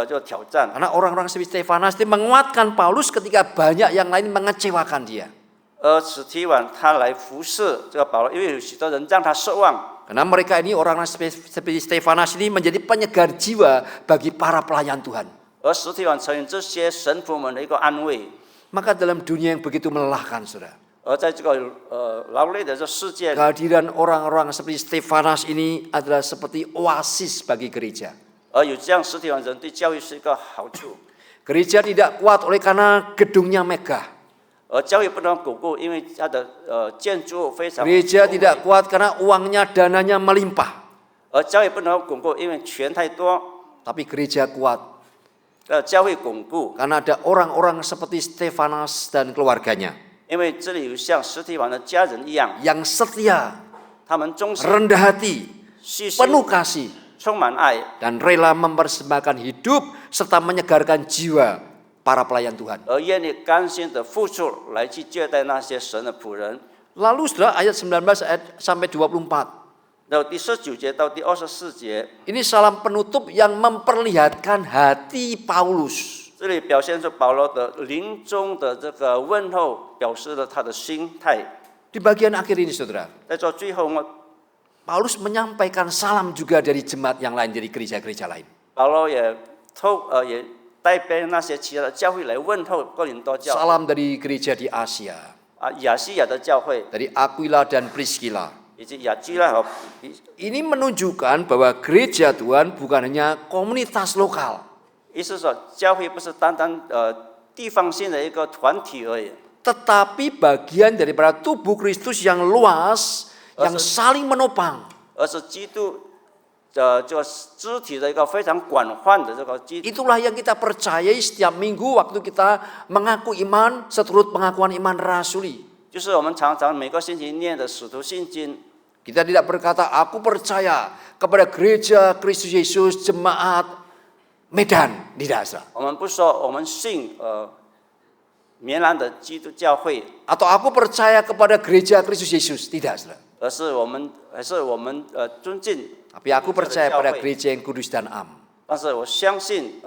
就挑战， Karena orang-orang seperti Stefanus itu menguatkan Paulus ketika banyak yang lain mengecewakan dia. 而史提晚他来服侍这个保罗，因为有许多人让他失望。 Karena mereka ini orang-orang seperti Stefanus ini menjadi penyegar jiwa bagi para pelayan Tuhan. 而史提晚成为这些神父们的一个安慰。 Maka dalam dunia yang begitu melelahkan, saudara, 而在这个劳累的这世界， kehadiran orang-orang seperti Stefanus ini adalah seperti oasis bagi gereja. 而有这样史提晚人对教育是一个好处。 Gereja tidak kuat oleh karena gedungnya megah. 而教育不能巩固，因为它的建筑非常。 Gereja tidak kuat karena uangnya, dananya melimpah. 而教育不能巩固，因为钱太多。 Tapi gereja kuat 教会巩固， karena ada orang-orang seperti Stefanus dan keluarganya 因为这里有像史提晚的家人一样， yang setia, 他们忠心、 rendah hati, 虚心、 penuh kasih, 充满爱， dan rela mempersembahkan hidup serta menyegarkan jiwa para pelayan Tuhan. 而愿意甘心的付出来去接待那些神的仆人。 Lalu saudara ayat 19 sampai 24. 然后第19节到第24节， Ini salam penutup yang memperlihatkan hati Paulus. 这里表现出保罗的临终的这个问候，表示了他的心态。 Di bagian akhir ini saudara, 在做最后， Paulus menyampaikan salam juga dari jemaat yang lain, dari gereja-gereja lain. 保罗也代表那些其他的教会来问候哥林多教会 Salam dari gereja di Asia, 亚细亚的教会， dari Aquila dan Priscilla. 以及亚基拉和 Ini menunjukkan bahwa gereja Tuhan bukan hanya komunitas lokal, 意思说，教会不是单单地方性的一个团体而已， tetapi bagian daripada tubuh Kristus yang luas, yang saling menopang. 而是基督这个肢体的一个非常广泛的这个基。 Itulah yang kita percayai setiap minggu waktu kita mengaku iman seturut pengakuan iman rasuli. 就是我们常常每个星期念的使徒信经， Kita tidak berkata aku percaya kepada gereja Kristus Yesus jemaat Medan, tidak, saudara. 我们不说我们信棉兰的基督教会， Atau aku percaya kepada gereja Kristus Yesus, tidak, saudara. 而是我们尊敬。 Tapi aku percaya pada gereja yang kudus dan am. 但是我相信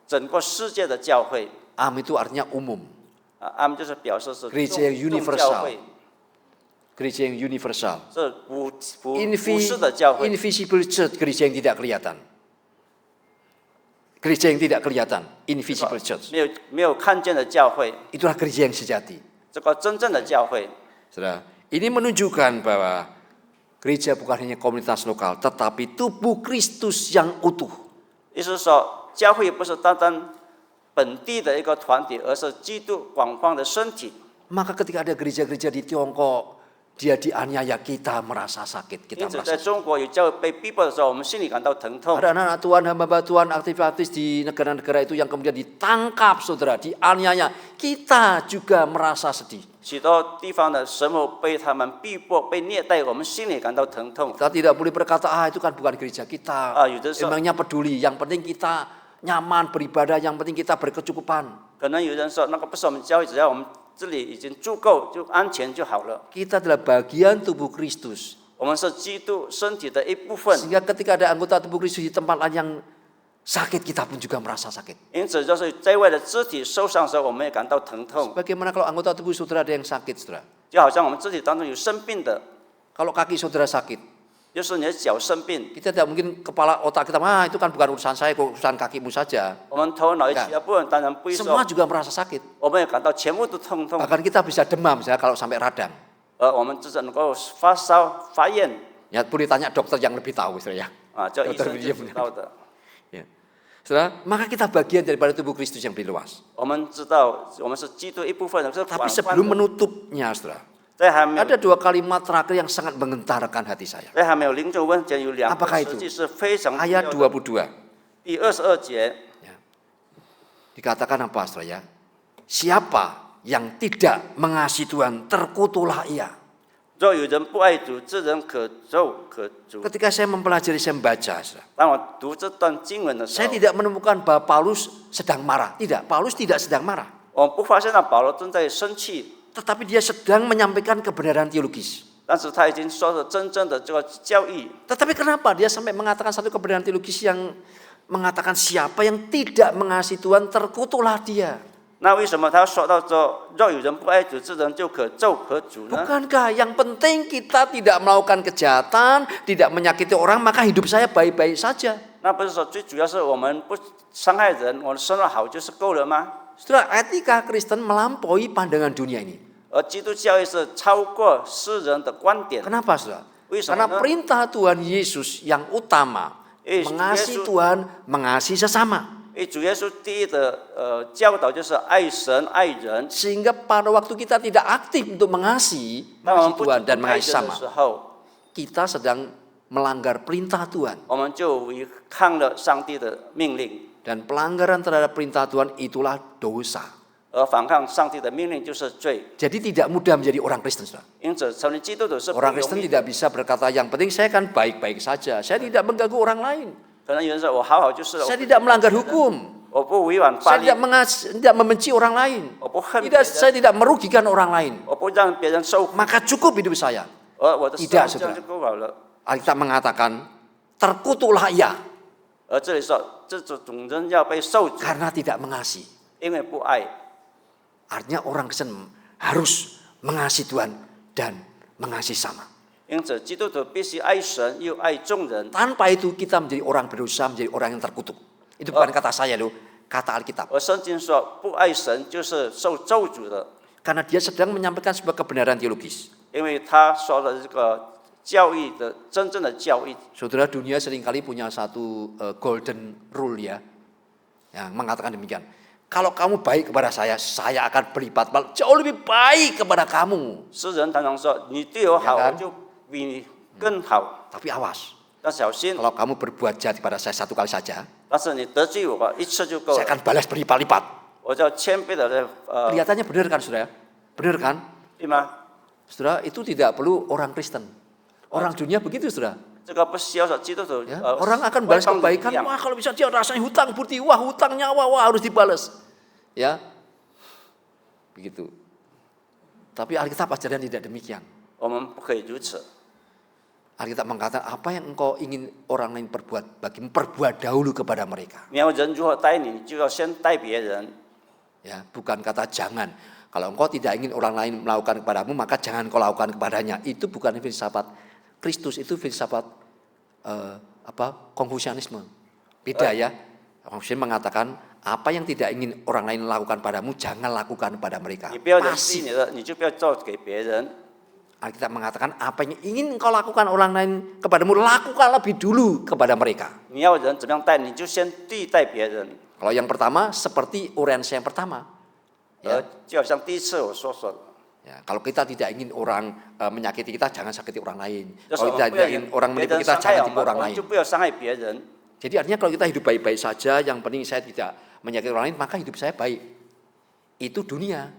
整个世界的教会， Am itu artinya umum, 他们就是表示是 gereja yang 众教会， gereja yang universal. 是普世的教会。 Invisible church, gereja yang tidak kelihatan. Gereja yang tidak kelihatan, invisible church. 没有看见的教会， Itulah gereja yang sejati. 这个真正的教会， Saudara, ini menunjukkan bahwa gereja bukan hanya komunitas lokal, tetapi tubuh Kristus yang utuh. 意思是说，教会不是单单本地的一个团体，而是基督广泛的身体。 Maka ketika ada gereja-gereja di Tiongkok, dia dianiaya, kita merasa sakit, kita 因此， merasa 在中国有教会被逼迫的时候，我们心里感到疼痛。 Ada anak-anak Tuhan, hamba Tuhan, aktivis di negara-negara itu yang kemudian ditangkap, saudara, dianiaya. Kita juga merasa sedih. 许多地方的神父被他们逼迫、被虐待，我们心里感到疼痛。 Kita tidak boleh berkata, itu kan bukan gereja kita. Emangnya peduli, yang penting kita nyaman beribadah, yang penting kita berkecukupan. 可能有人说，那个不是我们教会，只要我们这里已经足够，就安全就好了。 Kita adalah bagian tubuh Kristus. 我们是基督身体的一部分， Sehingga ketika ada anggota tubuh Kristus di tempat lain yang sakit, kita pun juga merasa sakit. 因此就是在外的肢体受伤的时候，我们也感到疼痛。 Bagaimana kalau anggota tubuh saudara ada yang sakit, saudara? 就好像我们肢体当中有生病的， Kalau kaki saudara sakit, 就是你的脚生病， kita tidak mungkin kepala otak kita, itu kan bukan urusan saya, urusan kakimu saja. 我们头脑其他部分当然不会说， Semua juga merasa sakit. 我们也感到全部都痛痛， Bahkan kita bisa demam, misalnya kalau sampai radang. 我们至少能够发烧发炎 Ya, boleh tanya dokter yang lebih tahu, saudara ya. 叫医生就知道的。 Ya. Saudara, maka kita bagian daripada tubuh Kristus yang lebih luas. 我们知道我们是基督一部分，是 Tapi 广泛 sebelum 的。 menutupnya, saudara, 在还没有 ada dua kalimat terakhir yang sangat menggentarkan hati saya. 在还没有临终问前有两个 Apakah itu? 实际是非常重要 Ayat 的。 22. 第22节， Dikatakan apa, saudara ya? Siapa yang tidak mengasihi Tuhan, terkutuklah ia. 若有人不爱主，这人可咒可诅。 Ketika saya mempelajari, saya membaca, saudara, 当我读这段经文的时 saya 候， tidak menemukan bahwa Paulus sedang marah. Tidak, Paulus tidak sedang marah. 我不发现到保罗正在生气， tetapi dia sedang menyampaikan kebenaran teologis. 但是他已经说了真正的这个教义。 Tetapi kenapa dia sampai mengatakan satu kebenaran teologis yang mengatakan siapa yang tidak mengasihi Tuhan terkutuklah dia. 那为什么他说到说，若有人不爱主之人，就可咒可主呢？ Bukankah yang penting kita tidak melakukan kejahatan, tidak menyakiti orang, maka hidup saya baik-baik saja. 那不是说最主要是我们不伤害人，我们生活好就是够了吗？ Saudara, etika Kristen melampaui pandangan dunia ini. 而基督教义是超过世人的观点。 Kenapa, saudara? 为什么 Karena 呢？ perintah Tuhan Yesus yang utama, mengasihi Tuhan, mengasihi sesama. 因为主耶稣第一的教导就是爱神爱人。 Sehingga pada waktu kita tidak aktif untuk mengasihi 当我们不 Tuhan 主 dan 动爱 mengasihi 人的 sama, 时候， kita sedang melanggar perintah Tuhan. 我们就违抗了上帝的命令， Dan pelanggaran terhadap perintah Tuhan itulah dosa. 而反抗上帝的命令就是罪。 Jadi tidak mudah menjadi orang Kristen, saudara. 因此，成为基督徒是不 Orang 容 Kristen 易。 tidak bisa berkata yang penting saya kan baik-baik saja. Saya tidak mengganggu orang lain. 可能有人说我好好就是了， Saya tidak melanggar hukum. 我不违反法 Saya 律， tidak membenci orang lain. 我不恨别 Tidak, 人， saya tidak merugikan orang lain. 我不让别人受苦， Maka cukup hidup saya. 而我的生 tidak 活这样就够好了。 Alkitab mengatakan terkutuklah ia 而这里说，这种人要被受诅， karena tidak mengasihi. 因为不爱。 Artinya orang Kristen harus mengasihi Tuhan dan mengasihi sama. 因此，基督徒必须爱神又爱众人。 Tanpa itu kita menjadi orang berdosa, menjadi orang yang terkutuk. Itu bukan kata saya loh, kata Alkitab. 而圣经说，不爱神就是受咒诅的， Karena dia sedang menyampaikan sebuah kebenaran teologis. 因为他说了这个教义的真正的教义。 Saudara, dunia seringkali punya satu golden rule ya, yang mengatakan demikian. Kalau kamu baik kepada saya akan berlipat jauh lebih baik kepada kamu. 世人常常说，你对我好， Ya kan? 我就比你更好。 Tapi awas, 要小心， kalau kamu berbuat jahat kepada saya satu kali saja, 但是你得罪我一次就够 saya 了， akan balas berlipat-lipat. 我就要千倍的Kelihatannya benar kan, saudara? Benar kan? 对吗？ Saudara, itu tidak perlu orang Kristen. Orang dunia begitu, saudara. 这个不需要说基督徒 Ya, orang akan balas 外邦人 kebaikan. 一样 Wah, kalau bisa dia rasanya hutang budi, wah hutang nyawa, wah harus dibalas. Ya, begitu. Tapi Alkitab ajaran tidak demikian. 我们不可以如此。 Alkitab mengatakan apa yang engkau ingin orang lain perbuat bagimu, perbuat dahulu kepada mereka. 你要人如何待你，就要先待别人。 Ya, bukan kata jangan. Kalau engkau tidak ingin orang lain melakukan kepadamu, maka jangan kau lakukan kepadanya. Itu bukan filsafat Kristus, itu filsafat Konfusianisme. Beda ya. Konfusianisme mengatakan apa yang tidak ingin orang lain lakukan padamu, jangan lakukan pada mereka. 你不要人逼 Pasif. 你的，你就不要做给别人。 Alkitab mengatakan apa yang ingin engkau lakukan orang lain kepadamu, lakukan lebih dulu kepada mereka. 你要人怎么样待，你就先对待别人。 Kalau yang pertama seperti uraian saya yang pertama. 就好像第一次我说的， Ya, kalau kita tidak ingin orang menyakiti kita, jangan sakiti orang lain. 就是 Kalau 我 kita 们不要 tidak ingin orang 别 menipu 人 kita, 伤害 jangan 我 tipu 们， orang 我们 lain. 就不要伤害别人。 Jadi artinya kalau kita hidup baik-baik saja, yang penting saya tidak menyakiti orang lain, maka hidup saya baik. Itu dunia.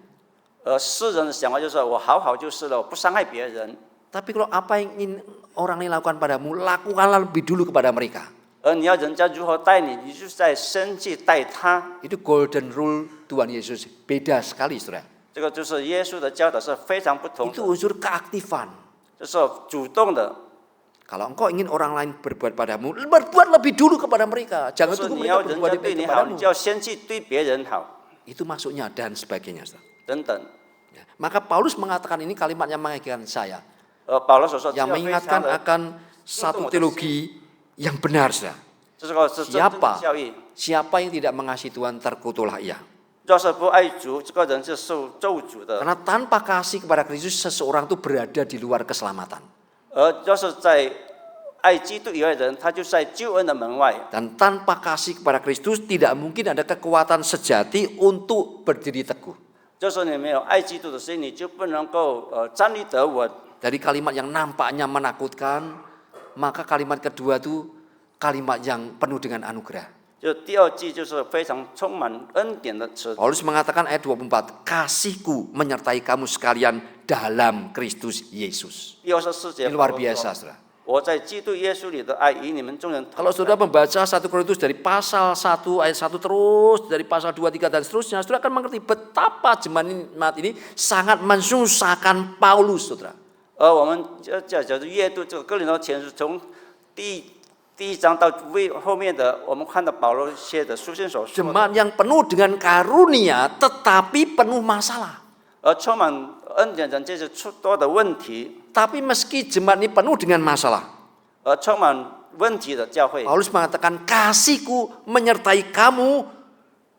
世人的想法就是我好好就是了，我不伤害别人。 Tapi kalau apa yang ingin orang lain lakukan padamu, lakukanlah lebih dulu kepada mereka. 而你要人家如何待你，你就在生去待他。 Itu golden rule Tuhan Yesus. Beda sekali, saudara. 这个就是耶稣的教导是非常不同 Itu 的， unsur keaktifan. 就是主动的。 Kalau engkau ingin orang lain berbuat padamu, berbuat lebih dulu kepada mereka. 就 Jangan 是 tunggu 你要 mereka 人 berbuat 家对 baik 你好， kepadamu. 你就要先去对别人好， Itu maksudnya dan sebagainya, saudara. 等等。 Ya. Maka Paulus mengatakan ini kalimat yang mengingatkan saya. 保罗所说， Yang 这个非常 mengingatkan 的， akan satu teologi yang benar, saudara. 这是个是真正的 Siapa? 教义。 Siapa yang tidak mengasihi Tuhan, terkutuklah ia. 若是不爱主，这个人是受咒诅的。 Karena tanpa kasih kepada Kristus, seseorang itu berada di luar keselamatan. 而若是在爱基督以外的人，他就在救恩的门外。 Dan tanpa kasih kepada Kristus, tidak mungkin ada kekuatan sejati untuk berdiri teguh. 就是你没有爱基督的心，你就不能够站立得稳。 Dari kalimat yang nampaknya menakutkan, maka kalimat kedua itu kalimat yang penuh dengan anugerah. 就第二句就是非常充满恩典的词。 Paulus mengatakan ayat 24, kasihku menyertai kamu sekalian dalam Kristus Yesus. 第24节 Ini luar biasa, saudara. 我我在基督耶稣里的爱与你们众人同 Kalau 在。 saudara membaca 1 Korintus dari pasal 1 ayat 1 terus, dari pasal 2, 3 dan seterusnya, saudara akan mengerti betapa jemaat ini sangat mensusahkan Paulus, saudara. 而我们就是阅读这个哥林多前书，从第1章到后面的，我们看到保罗写的书信所说的， Jemaat yang penuh dengan karunia tetapi penuh masalah. 而充满恩典人，这是出多的问题， Tapi meski jemaat ini penuh dengan masalah, 而充满问题的教会。 Paulus mengatakan kasihku menyertai kamu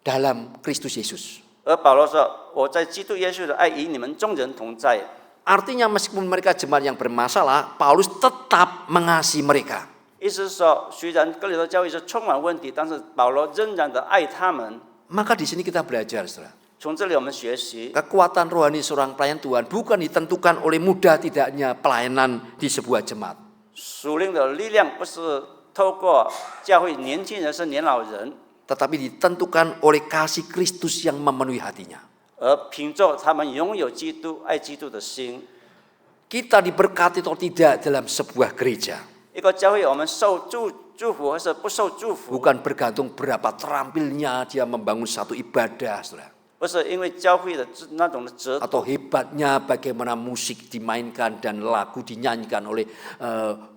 dalam Kristus Yesus. 而保罗说：“我在基督耶稣的爱与你们众人同在。” Artinya meskipun mereka jemaat yang bermasalah, Paulus tetap mengasihi mereka. 意思是说，虽然哥林多教会是充满问题，但是保罗仍然的爱他们。 Maka di sini kita belajar, saudara. 从这里我们学习， Kekuatan rohani seorang pelayan Tuhan bukan ditentukan oleh mudah tidaknya pelayanan di sebuah jemaat. 属灵的力量不是透过教会年轻人是年老人， Tetapi ditentukan oleh kasih Kristus yang memenuhi hatinya. 而凭着他们拥有基督、爱基督的心。 Kita diberkati atau tidak dalam sebuah gereja 一个教会，我们受祝福还是不受祝福， bukan bergantung berapa terampilnya dia membangun satu ibadah, saudara. 不是因为教会的那种的折 Atau 斗， hebatnya bagaimana musik dimainkan dan lagu dinyanyikan oleh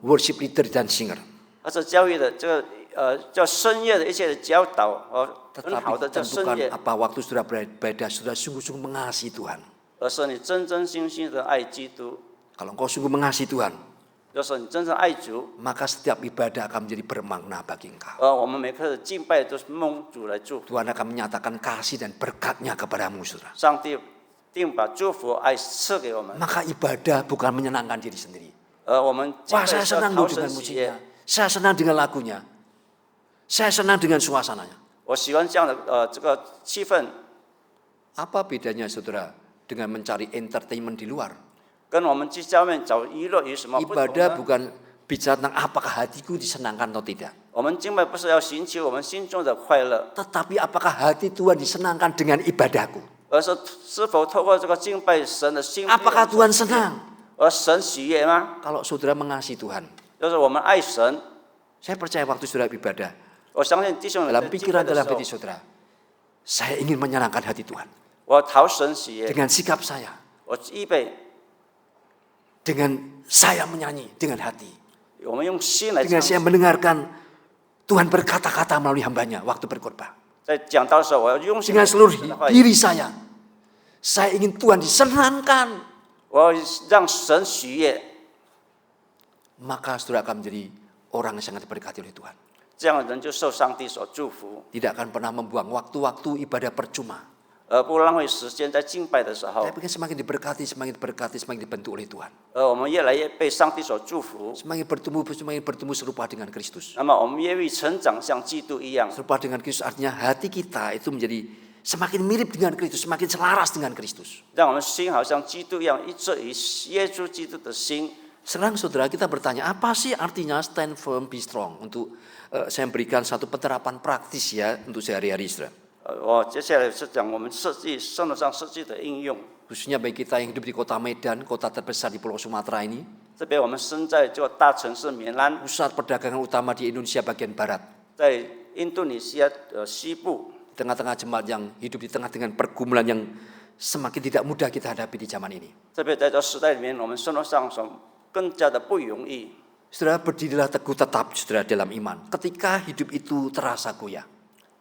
worship leader dan singer. 而是教会的这个叫深夜的一切的教导和很好 Tetapi 的叫深 tentukan 夜， apa waktu saudara beribadah, saudara sungguh-sungguh mengasihi Tuhan. 而是你真真心心的爱基督， Kalau engkau sungguh mengasihi Tuhan, 就是你真正爱主。 maka setiap ibadah akan menjadi bermakna bagi engkau. 而我们每刻的敬拜都是蒙主来祝福， Tuhan akan menyatakan kasih dan berkatnya kepadamu, saudara. 上帝定把祝福爱赐给我们， Maka ibadah bukan menyenangkan diri sendiri. 而我们敬 Wah, 拜 saya 是要 senang 讨 loh 神 dengan 喜悦 musiknya. Saya senang dengan lagunya. Saya senang dengan suasananya. 我喜欢这样的这个气氛， Apa bedanya, saudara, dengan mencari entertainment di luar? 跟我们去教面找娱乐有什么不同 Ibadah 呢？ bukan bicara tentang apakah hatiku disenangkan atau tidak. 我们敬拜不是要寻求我们心中的快乐， Tetapi apakah hati Tuhan disenangkan dengan ibadahku? 而是是否透过这个敬拜神的心， Apakah Tuhan senang? 而神喜悦吗？ Kalau saudara mengasihi Tuhan, 就是我们爱神， saya percaya waktu saudara ibadah, 我相信弟兄们 dalam 在敬拜 pikiran 的 dalam 时候 hati，saudara, saya ingin menyenangkan hati Tuhan 我讨神喜悦， dengan sikap saya, 我预备， dengan saya menyanyi dengan hati, 我们用心来 dengan 唱 saya mendengarkan Tuhan berkata-kata melalui hambanya waktu berkhotbah, 在讲道的时候，我要用心 dengan 来听 seluruh 神的话语， diri saya. Saya ingin Tuhan disenangkan, 我要让神喜悦， maka saudara akan menjadi orang yang sangat diberkati oleh Tuhan. 这样的人就受上帝所祝福， Tidak akan pernah membuang waktu-waktu ibadah percuma. 而不浪费时间在敬拜的时候， Tapi semakin diberkati, semakin dibentuk oleh Tuhan. 而我们越来越被上帝所祝福， Semakin bertemu serupa dengan Kristus. 那么我们越会成长像基督一样。 Serupa dengan Kristus artinya hati kita itu menjadi semakin mirip dengan Kristus, semakin selaras dengan Kristus. 让我们心好像基督一样，一致于耶稣基督的心。 Sekarang saudara kita bertanya, apa sih artinya stand firm, be strong? Untuk saya berikan satu penerapan praktis ya untuk sehari-hari, saudara. 我接下来是讲我们生活上实际的应用。 Khususnya bagi kita yang hidup di kota Medan, kota terbesar di Pulau Sumatera ini, 这边我们身在这个大城市棉兰， pusat perdagangan utama di Indonesia bagian barat. 在印度尼西亚西部， Di tengah-tengah jemaat yang hidup di tengah dengan pergumulan yang semakin tidak mudah kita hadapi di zaman ini. 这边在这时代里面，我们生活上更加的不容易。 Saudara, berdirilah teguh tetap, saudara, dalam iman. Ketika hidup itu terasa goyah.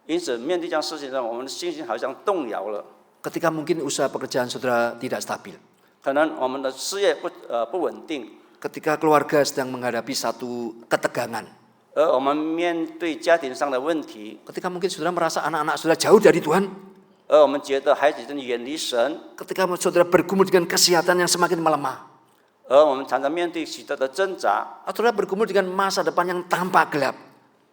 因此，面对这样事情上，我们的信心好像动摇了。 Ketika mungkin usaha pekerjaan saudara tidak stabil. 可能我们的事业不稳定， Ketika keluarga sedang menghadapi satu ketegangan. 而我们面对家庭上的问题， Ketika mungkin saudara merasa anak-anak saudara jauh dari Tuhan. 而我们觉得孩子真的远离神， Ketika saudara bergumul dengan kesehatan yang semakin melemah. 而我们常常面对许多的挣扎， Atau saudara bergumul dengan masa depan yang tampak gelap.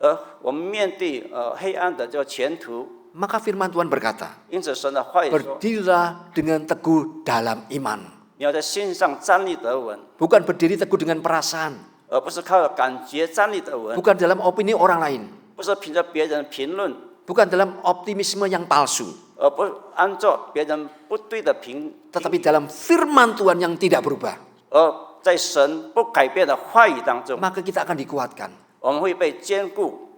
而我们面对黑暗的这个前途。 Maka firman Tuhan berkata, 因此，神的话语说 berdirilah dengan teguh dalam iman. 你要在信上站立得稳， Bukan berdiri teguh dengan perasaan. 而不是靠感觉站立得稳， Bukan dalam opini orang lain. 不是凭着别人的评论， Bukan dalam optimisme yang palsu. 而不按照别人不对的评， Tetapi dalam firman Tuhan yang tidak berubah. 而在神不改变的话语当中， maka kita akan dikuatkan. 我们会被坚固，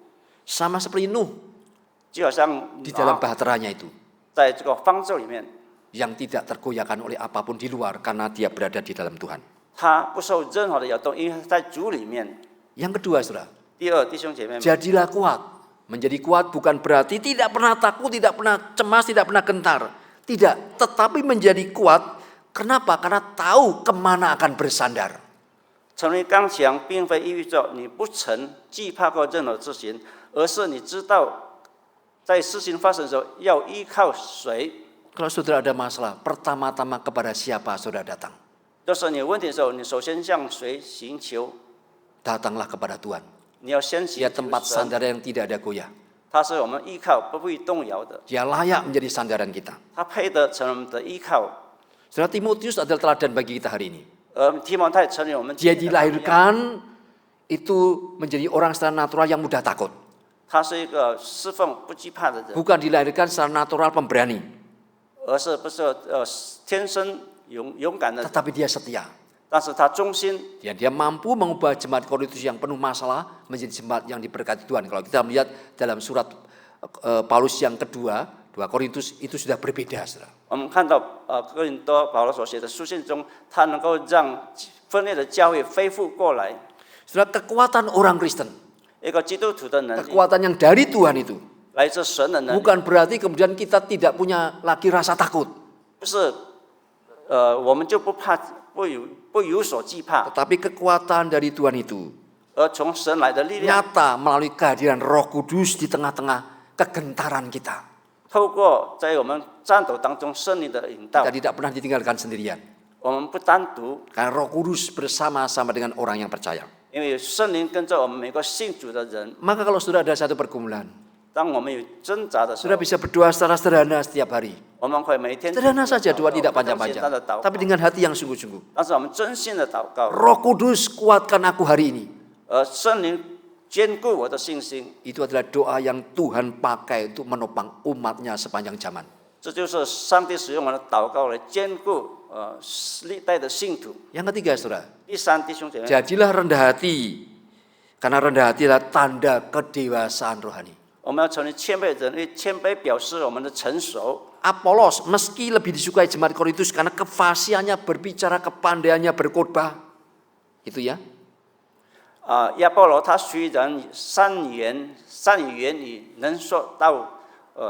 Sama seperti Nuh 就好像 di dalam bahteranya itu, 在这个方舟里面， yang tidak tergoyahkan oleh apapun di luar karena dia berada di dalam Tuhan. 他不受任何的摇动，因为他在主里面。 Yang kedua, saudara, 第二，弟兄姐妹们， jadilah kuat. Menjadi kuat bukan berarti tidak pernah takut, tidak pernah cemas, tidak pernah gentar. Tidak, tetapi menjadi kuat. Kenapa? Karena tahu kemana akan bersandar. 成为刚强，并非意味着你不曾惧怕过任何事情，而是你知道在事情发生的时候要依靠谁。 Kalau saudara ada masalah, pertama-tama kepada siapa saudara datang? 就是你有问题的时候，你首先向谁寻求？ Datanglah kepada Tuhan. 你要先寻 Dia 求 tempat 神， sandar yang tidak ada goyah. 他是我们依靠，不会动摇的， Dia layak menjadi sandaran kita. 他配得成为我们的依靠。 Saudara, Timotius adalah teladan bagi kita hari ini. 提摩太成为我们 Dia 今天的榜样， dilahirkan itu menjadi orang secara natural yang mudah takut. 他是一个侍奉不惧怕的人， Bukan dilahirkan secara natural pemberani, 而是不是天生勇敢的人， tetapi dia setia. 但是他忠心， Dia mampu mengubah jemaat Korintus yang penuh masalah menjadi jemaat yang diberkati Tuhan. Kalau kita melihat dalam surat Paulus yang kedua, 2 Korintus itu sudah berbeda, saudara. 我们看到哥林多保罗所写的书信中，他能够让分裂的教会恢复过来。 Saudara, kekuatan orang Kristen, 一个基督徒的能力， kekuatan yang dari Tuhan itu, 来自神的能力， bukan berarti kemudian kita tidak punya lagi rasa takut. 不是我们就不怕，不有所惧怕， Tetapi kekuatan dari Tuhan itu 而从神来的力量， nyata melalui kehadiran Roh Kudus di tengah-tengah kegentaran kita. 透过在我们战斗当中圣灵的引导 Kita，tidak pernah ditinggalkan sendirian. 我们不单独， Karena Roh Kudus bersama-sama dengan orang yang percaya. 因为圣灵跟着我们每个信主的人。 Maka kalau sudah ada satu pergumulan, 当我们有挣扎的时 sudah 候， bisa berdoa secara sederhana setiap hari. 我们会每天 Sederhana saja, doa 祷 tidak 告非常简单的 panjang-panjang. 祷 Tapi 告， dengan hati yang sungguh-sungguh. 但是我们真心的祷告， Roh Kudus kuatkan aku hari ini. 圣灵坚固我的信心。 Itu adalah doa yang Tuhan pakai untuk menopang umatnya sepanjang zaman. 这就是上帝使用我的祷告来坚固历代的信徒。 Yang ketiga, saudara, 第三，弟兄姐妹， jadilah rendah hati. Karena rendah hati adalah tanda kedewasaan rohani. 我们要成为谦卑的人，因为谦卑表示我们的成熟。 Apolos meski lebih disukai jemaat Korintus karena kefasihannya berbicara, kepandaiannya berkhotbah. Itu ya. 亚波罗他虽然善语言语能说到，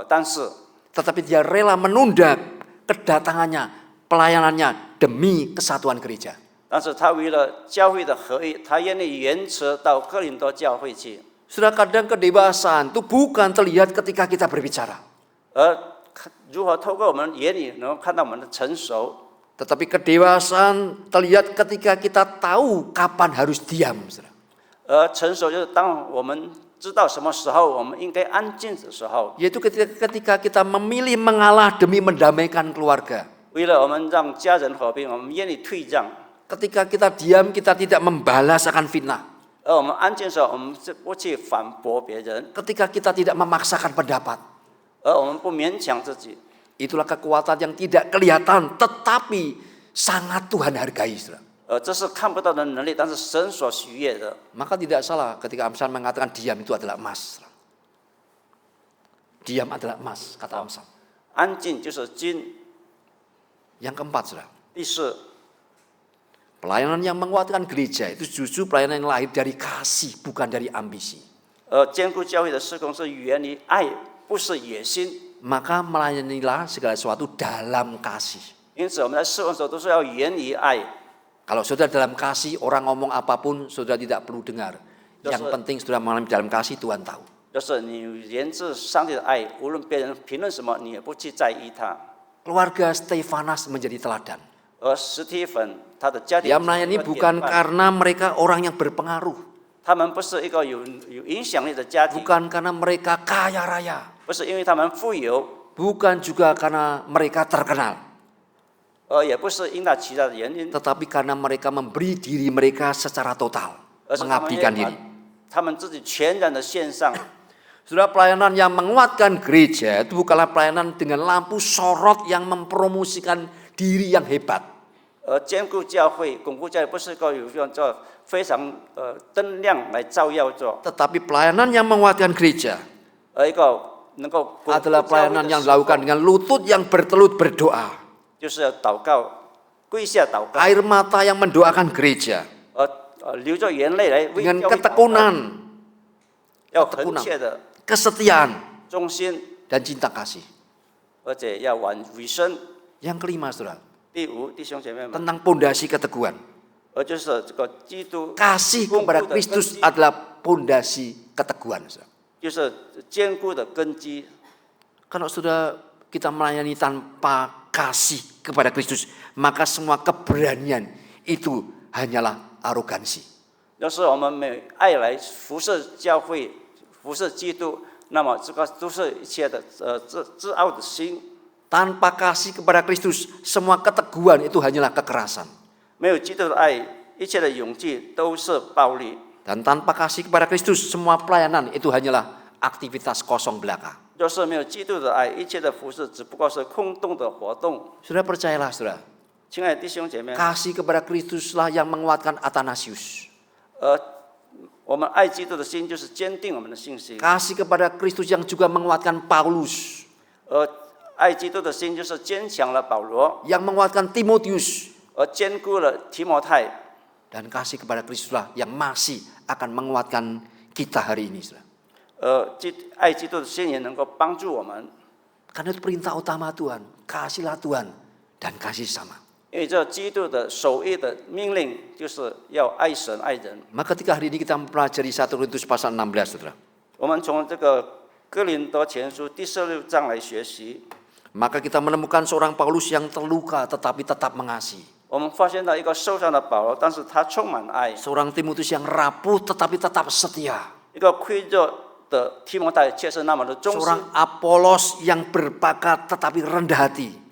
但是 Tetapi dia rela menunda kedatangannya, pelayanannya demi kesatuan gereja. 但是他为了教会的合一，他愿意延迟到哥林多教会去。 Sudah kadang kedewasaan itu bukan terlihat ketika kita berbicara. 而如何透过我们言语能够看到我们的成熟？ Tetapi kedewasaan terlihat ketika kita tahu kapan harus diam. Saudara. 而成熟就是当我们知道什么时候我们应该安静的时候， Yaitu ketika kita memilih mengalah demi mendamaikan keluarga. 为了我们让家人和平，我们愿意退让。 Ketika kita diam, kita tidak membalas akan fitnah. 而我们安静的时候，我们不去反驳别人， Ketika kita tidak memaksakan pendapat. 而我们不勉强自己。 Itulah kekuatan yang tidak kelihatan tetapi sangat Tuhan hargai. Saudara. 这是看不到的能力，但是神所喜悦的。 Maka tidak salah ketika Amsal mengatakan diam itu adalah emas. Diam adalah emas, kata Amsal. 安静就是金。 Yang keempat, saudara. 第四， Pelayanan yang menguatkan gereja itu justru pelayanan yang lahir dari kasih, bukan dari ambisi. 坚固教会的事工是源于爱，不是野心。 Maka melayanilah segala sesuatu dalam kasih. 因此，我们在事工的时候都是要源于爱。 Kalau saudara dalam kasih, orang ngomong apapun, saudara tidak perlu dengar. Yang penting saudara mengalami dalam kasih, Tuhan tahu. 就是你源自上帝的爱，无论别人评论什么，你也不去在意他。 Keluarga Stefanas menjadi teladan. 而史蒂芬他的家庭， Dia melayani bukan karena mereka orang yang berpengaruh. 他们不是一个有影响力的家庭， Bukan karena mereka kaya raya. 不是因为他们富有， Bukan juga karena mereka terkenal. 也不是因他其他的原因， Tetapi karena mereka memberi diri mereka secara total. 而是他们 Mengabdikan diri. 他们自己全然的献上。 Saudara, pelayanan yang menguatkan gereja itu bukanlah pelayanan dengan lampu sorot yang mempromosikan diri yang hebat. 兼顾教会、巩固教会，不是够有用做非常灯亮来照耀做， tetapi pelayanan yang menguatkan gereja 而一个能够巩固 adalah 教会 pelayanan 的 yang 侍奉 dilakukan dengan lutut yang bertelut berdoa, 就是要祷告，跪下祷告， air mata yang mendoakan gereja 流着眼泪来为 dengan 教会祷告， ketekunan, 要恳切的 kesetiaan, 忠心， dan cinta kasih. 而且要委身。 Yang kelima, saudara, 第五，弟兄姐妹们， tentang pondasi keteguhan. 而就是这个基督 Kasih 巩固 kepada 的根 Kristus 基， adalah pondasi keteguhan, saudara. 就是坚固的根基。 Kalau sudah kita melayani tanpa kasih kepada Kristus, maka semua keberanian itu hanyalah arogansi. 要是我们没爱来服侍教会、服侍基督，那么这个都是一切的自傲的心。 Tanpa kasih kepada Kristus, semua keteguhan itu hanyalah kekerasan. 没有基督的爱，一切的勇气都是暴力。 Dan tanpa kasih kepada Kristus, semua pelayanan itu hanyalah aktivitas kosong belaka. 若是没有基督的爱，一切的服侍只不过是空洞的活动。 Saudara percayalah, saudara, 亲爱的弟兄姐妹， kasih kepada Kristuslah yang menguatkan Athanasius. 我们爱基督的心就是坚定我们的信心， Kasih kepada Kristus yang juga menguatkan Paulus, 爱基督的心就是坚强了保罗， yang menguatkan Timotius, 坚固了提摩太。 dan kasih kepada Kristuslah yang masih akan menguatkan kita hari ini, saudara. 爱基督的心也能够帮助我们， Karena itu perintah utama Tuhan, kasihlah Tuhan dan kasih sama. 因为这基督的首要的命令就是要爱神爱人。 Maka ketika hari ini kita mempelajari 1 Korintus pasal 16, saudara, 我们从这个哥林多前书第16章来学习， maka kita menemukan seorang Paulus yang terluka tetapi tetap mengasihi. 我们发现到一个受伤的保罗，但是他充满爱； Seorang Timotius yang rapuh tetapi tetap setia. 一个亏弱的提摩太却是那么的忠心； Seorang Apolos yang berbakat tetapi rendah hati.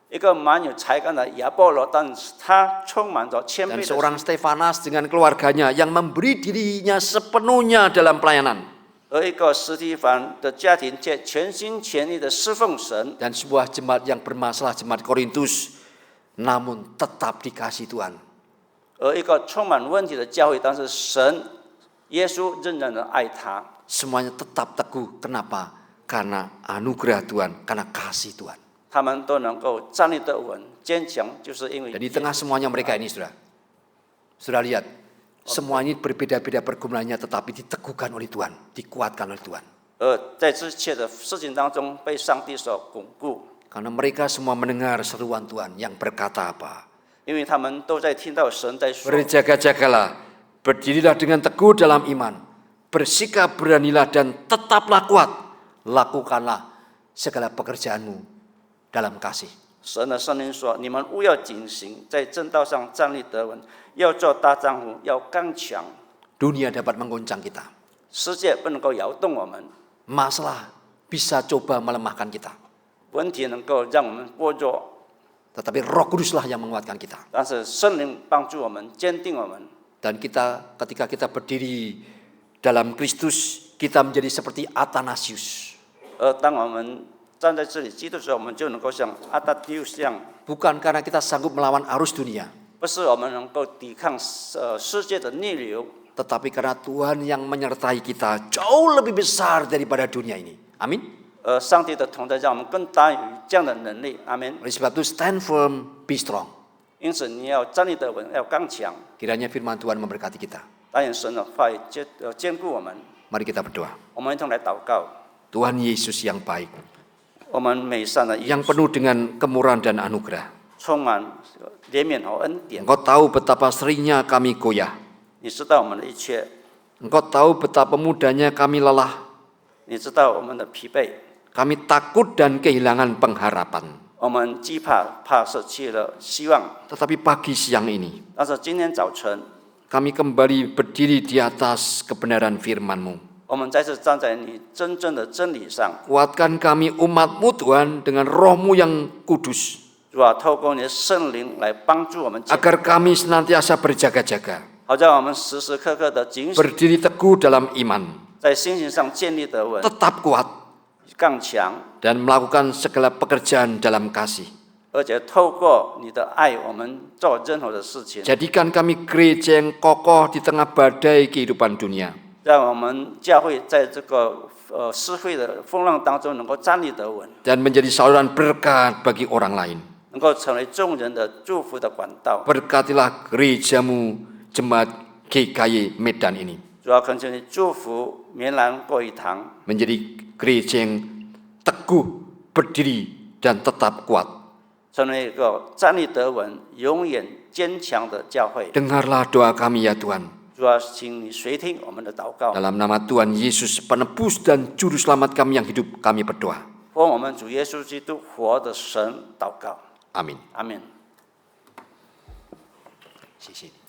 一个蛮有才干的亚波罗，但是他充满着谦 Dan 卑的 seorang 心； Stefanas dengan keluarganya yang memberi dirinya sepenuhnya dalam pelayanan. 而一个司提反的家庭却全心全意的侍奉神； Dan sebuah jemaat yang bermasalah, jemaat Korintus, namun tetap dikasih Tuhan. 而一个充满问题的教会，但是神、耶稣仍然的爱他。 Semuanya tetap teguh. Kenapa? Karena anugerah Tuhan, karena kasih Tuhan. 他们都能够站立得稳、坚强，就是因为 Dan di tengah semuanya mereka ini, saudara lihat, semua ini berbeda-beda pergumulannya, tetapi diteguhkan oleh Tuhan, dikuatkan oleh Tuhan. 在这一切的事情当中被上帝所巩固， Karena mereka semua mendengar seruan Tuhan yang berkata apa? 因为他们都在听到神在说。 Berjaga-jagalah, berdirilah dengan teguh dalam iman, bersikap beranilah dan tetaplah kuat, lakukanlah segala pekerjaanmu dalam kasih. 神的圣灵说：“你们务要警醒，在正道上站立得稳，要做大丈夫，要刚强。 Dunia dapat menggoncang kita. 世界不能够摇动我们， Masalah bisa coba melemahkan kita. 问题能够让我们薄弱， Tetapi Roh Kuduslah yang menguatkan kita. 但是圣灵帮助我们，坚定我们。 Dan kita ketika kita berdiri dalam Kristus, kita menjadi seperti Athanasius. 而当我们站在这里基督的时候，我们就能够像阿达丢一样， Bukan karena kita sanggup melawan arus dunia, 不是我们能够抵抗世界的逆流， tetapi karena Tuhan yang menyertai kita jauh lebih besar daripada dunia ini. Amin. 上帝的同在让我们更大于这样的能力。阿门。 Oleh sebab itu stand firm, be strong. 因此你要站立得稳，要刚强。 Kiranya firman Tuhan memberkati kita. 但愿神的话语坚固我们。 Mari kita berdoa. 我们一同来祷告。 Tuhan Yesus yang baik, 我们美善的 yang penuh dengan kemurahan dan anugerah. 充满怜悯和恩典。 Engkau tahu betapa seringnya kami goyah. 你知道我们的一切， Engkau tahu betapa mudahnya kami lelah. 你知道我们的疲惫， Kami takut dan kehilangan pengharapan. 我们惧怕失去了希望。 Tetapi pagi siang ini, 但是今天早晨， kami kembali berdiri di atas kebenaran firman-Mu. 我们再次站在你真正的真理上。 Kuatkan kami umat-Mu Tuhan dengan Roh-Mu yang kudus. 主啊，透过你的圣灵来帮助我们， Agar kami senantiasa berjaga-jaga. 好叫我们时时刻刻的警醒， Berdiri teguh dalam iman. 在心性上建立得稳， Tetap kuat. 刚强， Dan melakukan segala pekerjaan dalam kasih. 而且透过你的爱，我们做任何的事情， Jadikan kami gereja yang kokoh di tengah badai kehidupan dunia. 让我们教会在这个社会的风浪当中能够站立得稳， Dan menjadi saluran berkat bagi orang lain. 能够成为众人的祝福的管道。 Berkatilah gerejamu jemaat GKY Medan ini. 主要恳求你祝福棉兰过一堂， Menjadi gereja yang teguh, berdiri, dan tetap kuat. 成为一个站立得稳、永远坚强的教会。 Dengarlah doa kami ya Tuhan. 主要请你垂听我们的祷告， Dalam nama Tuhan Yesus, penebus dan juru selamat kami yang hidup, kami berdoa. 奉我们主耶稣基督活的神祷告， Amin. 阿门。谢谢你。